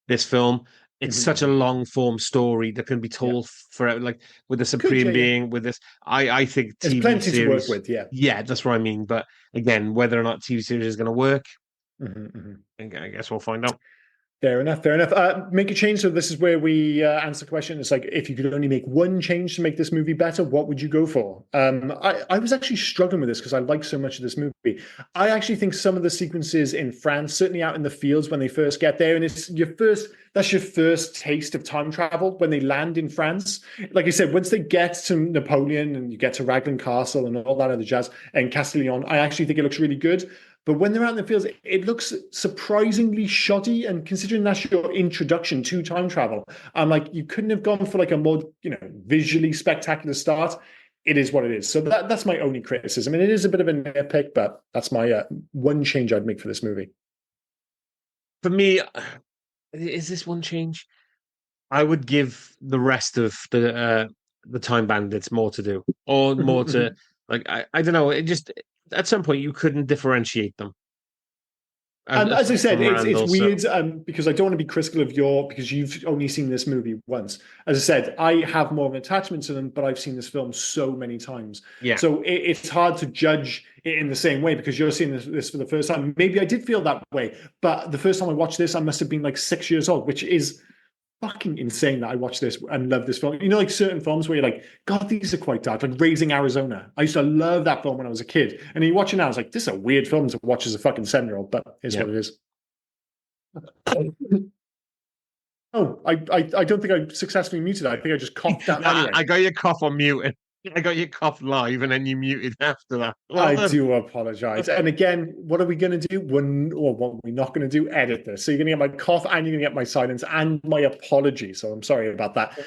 this film, it's Mhm, such a mhm. long form story that can be Yeah, told for like with the could Supreme yeah, yeah. Being, with this. I think There's TV plenty to work series, with. Yeah. yeah, that's what I mean. But again, whether or not TV series is going to work, Mhm, mhm. I guess we'll find out. Fair enough. Fair enough. Make a change. So this is where we answer the question. It's like if you could only make one change to make this movie better, what would you go for? I was actually struggling with this because I like so much of this movie. I actually think some of the sequences in France, certainly out in the fields when they first get there, and that's your first taste of time travel when they land in France. Like I said, once they get to Napoleon and you get to Raglan Castle and all that other jazz and Castellon, I actually think it looks really good. But when they're out in the fields, it looks surprisingly shoddy. And considering that's your introduction to time travel, I'm like, you couldn't have gone for like a more, visually spectacular start. It is what it is. So that's my only criticism. And it is a bit of a nitpick, but that's my one change I'd make for this movie. For me, is this one change? I would give the rest of the Time Bandits more to do, or more to like I don't know. It just at some point you couldn't differentiate them As I aside said, from it's Randall. So weird because I don't want to be critical of because you've only seen this movie once. As I said, I have more of an attachment to them, but I've seen this film so many times, yeah, so it's hard to judge it in the same way because you're seeing this for the first time. Maybe I did feel that way, but the first time I watched this, I must have been like 6 years old, which is fucking insane that I watched this and love this film. You know, like certain films where you're like, God, these are quite dark. Like Raising Arizona. I used to love that film when I was a kid. And you watch it now, I was like, this is a weird film to watch as a fucking 7-year-old, but here's Yeah. what it is. Oh, I don't think I successfully muted. I think I just coughed out anyway. I got your cough on mute. I got your cough live, and then you muted after that. Well I done. do apologize. And again, what are we going to do? What we're not going to do? Edit this. So you're going to get my cough and you're going to get my silence and my apology. So I'm sorry about that.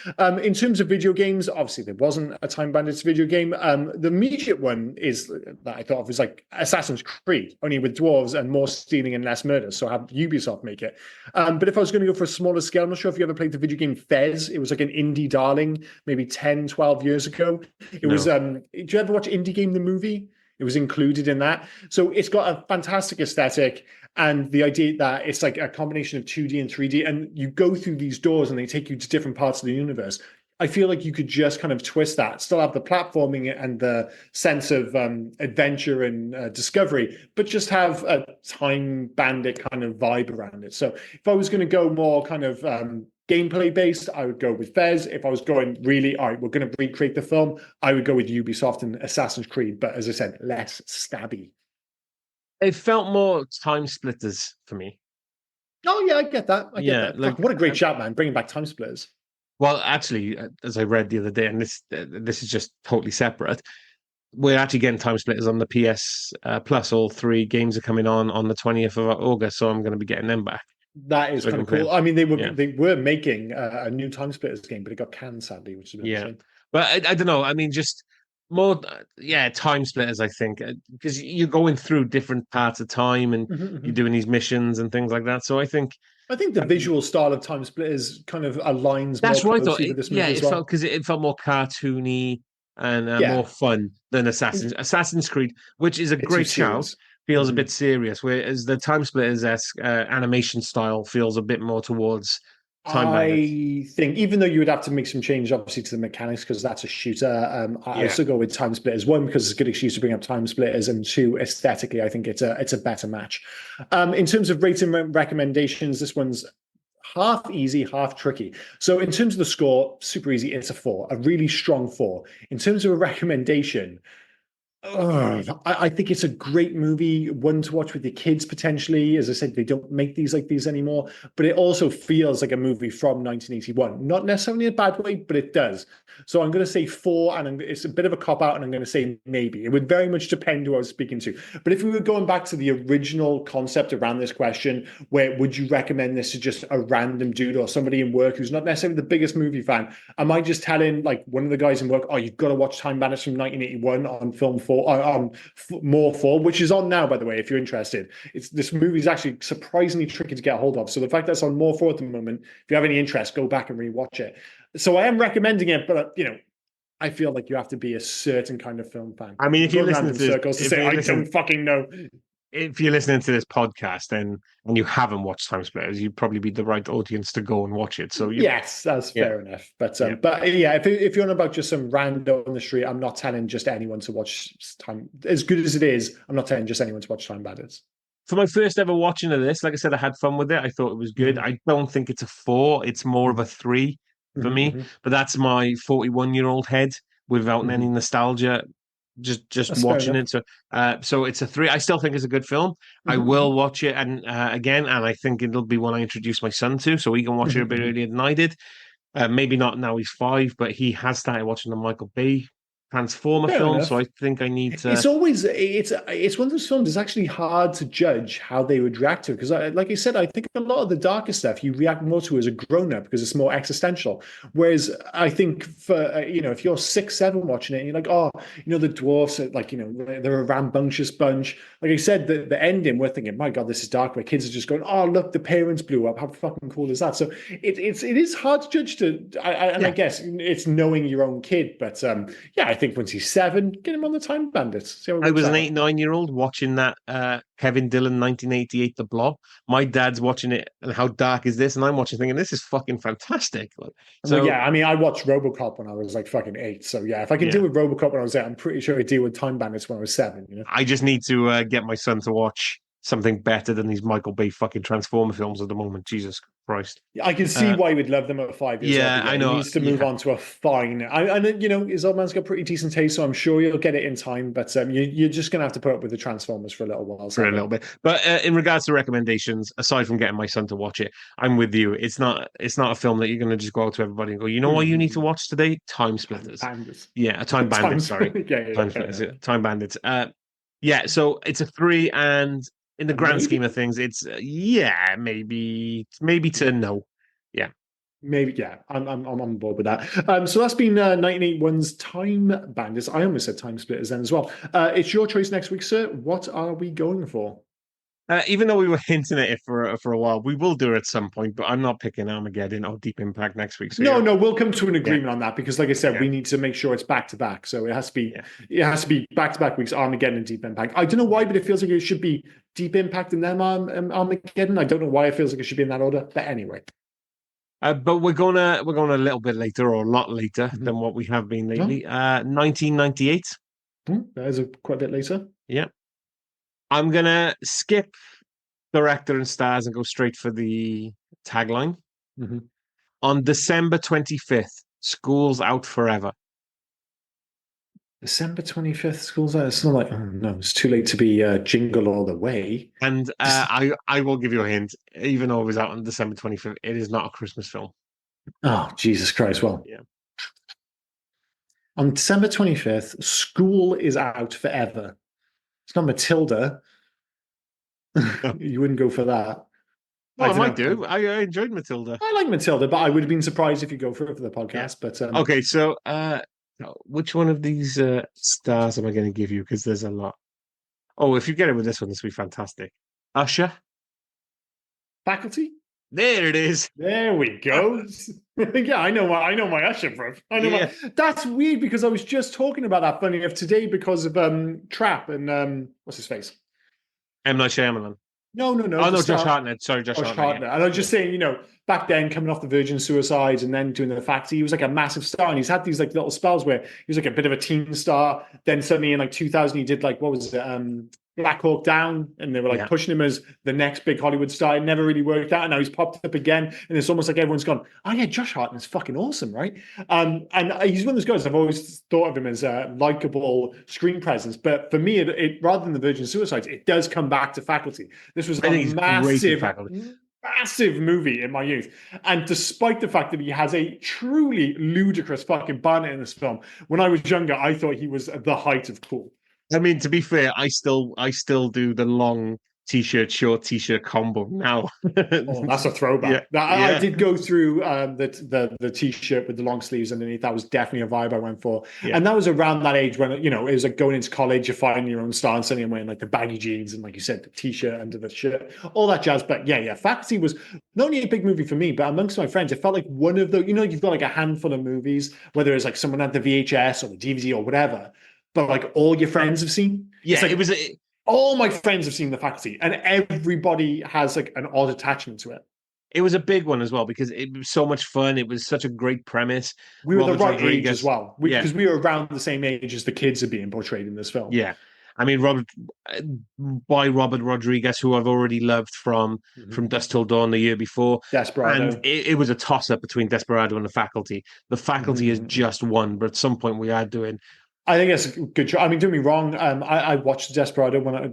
In terms of video games, obviously there wasn't a Time Bandits video game. The immediate one is that I thought of was like Assassin's Creed, only with dwarves and more stealing and less murder. So have Ubisoft make it. But if I was going to go for a smaller scale, I'm not sure if you ever played the video game Fez. It was like an indie darling, maybe 10, 12 years ago. It was, did you ever watch Indie Game, the movie? It was included in that. So it's got a fantastic aesthetic and the idea that it's like a combination of 2D and 3D and you go through these doors and they take you to different parts of the universe. I feel like you could just kind of twist that, still have the platforming and the sense of adventure and discovery, but just have a Time Bandit kind of vibe around it. So if I was going to go more kind of gameplay based, I would go with Fez. If I was going really, all right, we're going to recreate the film, I would go with Ubisoft and Assassin's Creed. But as I said, less stabby. It felt more Time Splitters for me. Oh yeah, I get that. I get Yeah, that. like, Fuck, what a great shout, man! Bringing back Time Splitters. Well, actually, as I read the other day, and this is just totally separate. We're actually getting Time Splitters on the PS Plus. All 3 games are coming on the 20th of August, so I'm going to be getting them back. That is So I kind of can play cool. them. I mean, they Yeah. were making a new Time Splitters game, but it got canned sadly, which is a bit of a Yeah. shame. But I don't know. I mean, just more, Time Splitters, I think, because you're going through different parts of time and you're doing these missions and things like that. So I think The visual style of Time Splitters kind of aligns more that's right, though. closely with this movie as It well. felt because it felt more cartoony and Yeah. more fun than Assassin's Creed, which is a It's great too shout. serious. Feels a bit serious, whereas the Time Splitters animation style feels a bit more towards Time Bandits. I think even though you would have to make some change, obviously, to the mechanics because that's a shooter. I Yeah. still go with Time Splitters. One, because it's a good excuse to bring up Time Splitters, and two, aesthetically, I think it's a better match. In terms of rating recommendations, this one's half easy, half tricky. So in terms of the score, super easy. It's a 4, a really strong 4. In terms of a recommendation, I think it's a great movie, one to watch with your kids potentially. As I said, they don't make these like these anymore, but it also feels like a movie from 1981. Not necessarily in a bad way, but it does. So I'm going to say 4, and it's a bit of a cop out, and I'm going to say maybe. It would very much depend who I was speaking to. But if we were going back to the original concept around this question, where would you recommend this to just a random dude or somebody in work who's not necessarily the biggest movie fan? Am I just telling like one of the guys in work, oh, you've got to watch Time Bandits from 1981 on Film 4, on More 4, which is on now, by the way, if you're interested. This movie is actually surprisingly tricky to get a hold of. So the fact that it's on More 4 at the moment, if you have any interest, go back and rewatch it. So I am recommending it, but I feel like you have to be a certain kind of film fan. I mean, if you're listening to circles to say, I don't fucking know. If you're listening to this podcast and you haven't watched Time Splitters, you'd probably be the right audience to go and watch it. So yes, that's fair enough. But if you're on about just some rando on the street, I'm not telling just anyone to watch Time. As good as it is, I'm not telling just anyone to watch Time Bandits. For my first ever watching of this, like I said, I had fun with it. I thought it was good. I don't think it's a 4. It's more of a 3 for me. But that's my 41-year-old head without any nostalgia. Just that's watching it. So it's a 3. I still think it's a good film. I will watch it and again, and I think it'll be one I introduce my son to, so he can watch it a bit earlier than I did. Maybe not now he's 5, but he has started watching the Michael Bay Transformer film, so I think I need to. It's one of those films. It's actually hard to judge how they would react to it because, like I said, I think a lot of the darker stuff you react more to as a grown up because it's more existential. Whereas I think for if you're 6, 7 watching it, and you're like, oh, the dwarfs, they're a rambunctious bunch. Like I said, the ending, we're thinking, my God, this is dark. Where kids are just going, oh, look, the parents blew up. How fucking cool is that? So it is hard to judge. I guess it's knowing your own kid, but I think once he's 7, get him on the Time Bandits. I was an 8, 9-year-old watching that Kevin Dillon 1988 The Blob. My dad's watching it, and how dark is this? And I'm watching, thinking this is fucking fantastic. I watched RoboCop when I was like fucking 8. So if I can deal with RoboCop when I was 8, I'm pretty sure I deal with Time Bandits when I was 7. I just need to get my son to watch something better than these Michael Bay fucking Transformer films at the moment. Jesus Christ. I can see why we'd love them at 5 years old. Yeah, But yeah, I he know. needs to move Yeah. on to a fine. His old man's got pretty decent taste, so I'm sure you'll get it in time. But you're just gonna have to put up with the Transformers for a little while. For a little bit. But in regards to recommendations, aside from getting my son to watch it, I'm with you. It's not a film that you're going to just go out to everybody and go, you know what you need to watch today? Time Splitters. Bandits. Yeah, Time Bandits. Sorry, Time Splitters. Time Bandits. Yeah. So it's a 3, and in the grand scheme of things, it's yeah, maybe to no. Yeah. Maybe, yeah, I'm on board with that. So that's been 1981's Time Bandits. I almost said Time Splitters then as well. It's your choice next week, sir. What are we going for? Even though we were hinting at it for a while, we will do it at some point. But I'm not picking Armageddon or Deep Impact next week. So No, we'll come to an agreement on that because, like I said, we need to make sure it's back to back. So it has to be back to back weeks. Armageddon and Deep Impact. I don't know why, but it feels like it should be Deep Impact and then Armageddon. I don't know why it feels like it should be in that order. But anyway. But we're going a little bit later, or a lot later than what we have been lately. 1998. That is quite a bit later. Yeah. I'm gonna skip director and stars and go straight for the tagline. On December 25th, school's out forever. December 25th, school's out. It's not like, oh no, it's too late to be Jingle All the Way. And I will give you a hint. Even though it was out on December 25th, it is not a Christmas film. Oh, Jesus Christ. Well, yeah. On December 25th, school is out forever. It's not Matilda. No. You wouldn't go for that. Well, I might do. I enjoyed Matilda. I like Matilda, but I would have been surprised if you go for it for the podcast. But okay, so which one of these stars am I going to give you? Because there's a lot. Oh, if you get it with this one, this will be fantastic. Usher. Faculty. There it is. There we go. Yeah, I know my Usher, bro. That's weird because I was just talking about that funny enough today because of Trap and what's his face? M. Night Shyamalan. No. Oh, no, Josh Hartnett. Sorry, Josh Hartnett. Yeah. And I was just saying, back then, coming off the Virgin Suicides and then doing the Faculty, he was like a massive star. And he's had these like little spells where he was like a bit of a teen star. Then suddenly in like 2000, he did like, what was it? Black Hawk Down. And they were like pushing him as the next big Hollywood star. It never really worked out. And now he's popped up again. And it's almost like everyone's gone, oh yeah, Josh Hartnett's fucking awesome, right? And he's one of those guys, I've always thought of him as a likable screen presence. But for me, it rather than the Virgin Suicides, it does come back to Faculty. This was a massive movie in my youth. And despite the fact that he has a truly ludicrous fucking banner in this film, when I was younger, I thought he was the height of cool. I mean, to be fair, I still do the long t-shirt, short t-shirt combo now. Oh, that's a throwback. I did go through the t-shirt with the long sleeves underneath. That was definitely a vibe I went for. Yeah. And that was around that age when, it was like going into college, you're finding your own style and suddenly I'm wearing like the baggy jeans and like you said, the t-shirt under the shirt, all that jazz. But yeah, Faculty was not only a big movie for me, but amongst my friends, it felt like one of the, you've got like a handful of movies, whether it's like someone had the VHS or the DVD or whatever, but like all your friends have seen. Yeah, like, all my friends have seen The Faculty, and everybody has like an odd attachment to it. It was a big one as well because it was so much fun. It was such a great premise. We were the right age as well, because we were around the same age as the kids are being portrayed in this film. Yeah, I mean Robert Rodriguez, who I've already loved from Dusk Till Dawn the year before. Desperado. And it was a toss-up between Desperado and The Faculty. The Faculty is just one, but at some point we are doing. I think that's a good choice. I mean, don't get me wrong. I watched Desperado when I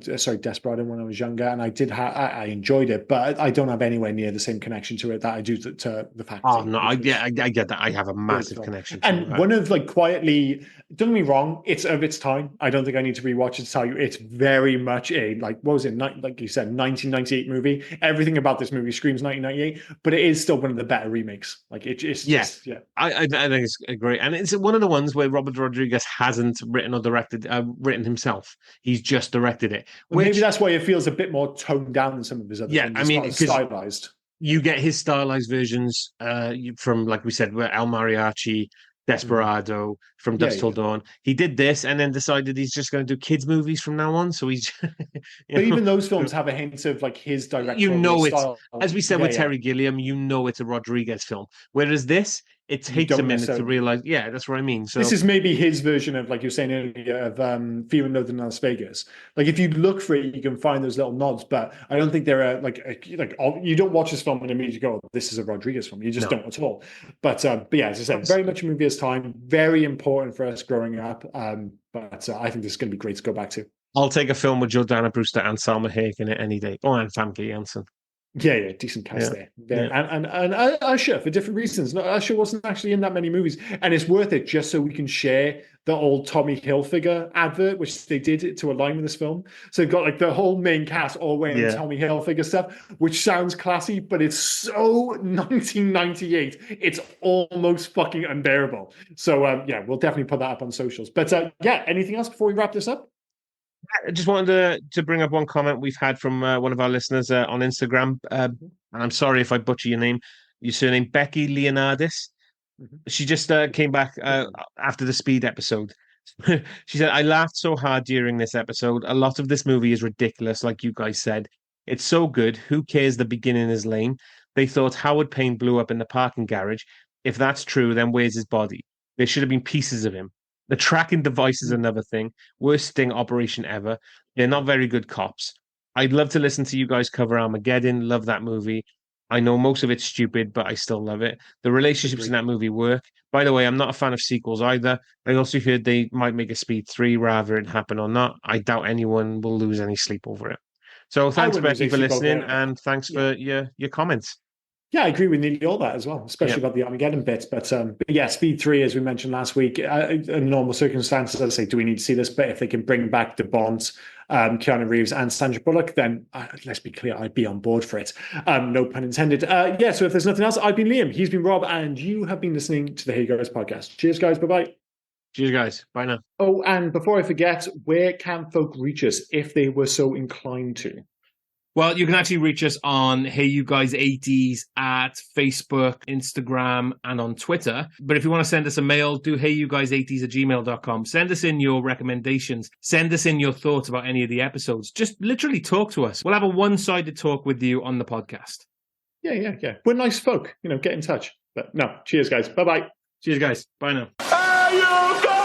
was younger, and I enjoyed it, but I don't have anywhere near the same connection to it that I do to The Faculty. Oh no, I get that. I have a massive connection. And one of like quietly, don't get me wrong, it's of its time. I don't think I need to rewatch it to tell you it's very much a like what was it? Like you said, 1998 movie. Everything about this movie screams 1998, but it is still one of the better remakes. Like it's just I think it's great, and it's one of the ones where Robert Rodriguez hasn't written or directed written himself. He's just directed it. Maybe that's why it feels a bit more toned down than some of his other films. I mean, stylized. You get his stylized versions from, like we said, El Mariachi, Desperado, from Dusk Till Dawn. He did this and then decided he's just going to do kids movies from now on. So he's. But even those films have a hint of like his directorial it's style. As we said with Terry Gilliam, it's a Rodriguez film. Whereas this, it You takes a don't minute to necessarily. realize. Yeah, that's what I mean. So This is maybe his version of, like you were saying earlier, of Fear and Loathing in Las Vegas. Like, if you look for it, you can find those little nods, but I don't think they're you don't watch this film and immediately go, oh, "This is a Rodriguez film." You just no, don't at all. But yeah, as I said, very much a movie of its time, very important for us growing up. But I think this is going to be great to go back to. I'll take a film with Jordana Brewster and Salma Hayek in it any day. Oh, and Famke Janssen. Yeah, decent cast Yeah, there. yeah. And Usher for different reasons. No, Usher wasn't actually in that many movies, and it's worth it just so we can share the old Tommy Hilfiger advert, which they did to align with this film. So they've got like the whole main cast all wearing Yeah. Tommy Hilfiger stuff, which sounds classy, but it's so 1998. It's almost fucking unbearable. So yeah, we'll definitely put that up on socials. But yeah, anything else before we wrap this up? I just wanted to bring up one comment we've had from one of our listeners on Instagram. And I'm sorry if I butcher your surname, Becky Leonardis. Mhm. She just came back after the Speed episode. She said, I laughed so hard during this episode. A lot of this movie is ridiculous, like you guys said. It's so good. Who cares the beginning is lame? They thought Howard Payne blew up in the parking garage. If that's true, then where's his body? There should have been pieces of him. The tracking device is another thing. Worst sting operation ever. They're not very good cops. I'd love to listen to you guys cover Armageddon. Love that movie. I know most of it's stupid, but I still love it. The relationships in Agree. that movie work. By the way, I'm not a fan of sequels either. I also heard they might make a Speed 3 rather it happen or not. I doubt anyone will lose any sleep over it. So I thanks, wouldn't lose Becky, a for sequel listening, there. and thanks Yeah. for your comments. Yeah, I agree with nearly all that as well, Yeah. especially about the Armageddon bits. But yeah, Speed 3, as we mentioned last week, in normal circumstances, I'd say, do we need to see this? But if they can bring back the Bonds, Keanu Reeves, and Sandra Bullock, then let's be clear, I'd be on board for it. No pun intended. Yeah, so if there's nothing else, I've been Liam, he's been Rob, and you have been listening to the Hey Guys podcast. Cheers, guys. Bye-bye. Cheers, guys. Bye now. Oh, and before I forget, where can folk reach us if they were so inclined to? Well, you can actually reach us on Hey You Guys 80s at Facebook, Instagram, and on Twitter. But if you want to send us a mail, do heyyouguys80s@gmail.com. Send us in your recommendations. Send us in your thoughts about any of the episodes. Just literally talk to us. We'll have a one-sided talk with you on the podcast. Yeah. We're nice folk. Get in touch. But no, cheers, guys. Bye-bye. Cheers, guys. Bye now. Hey, you guys!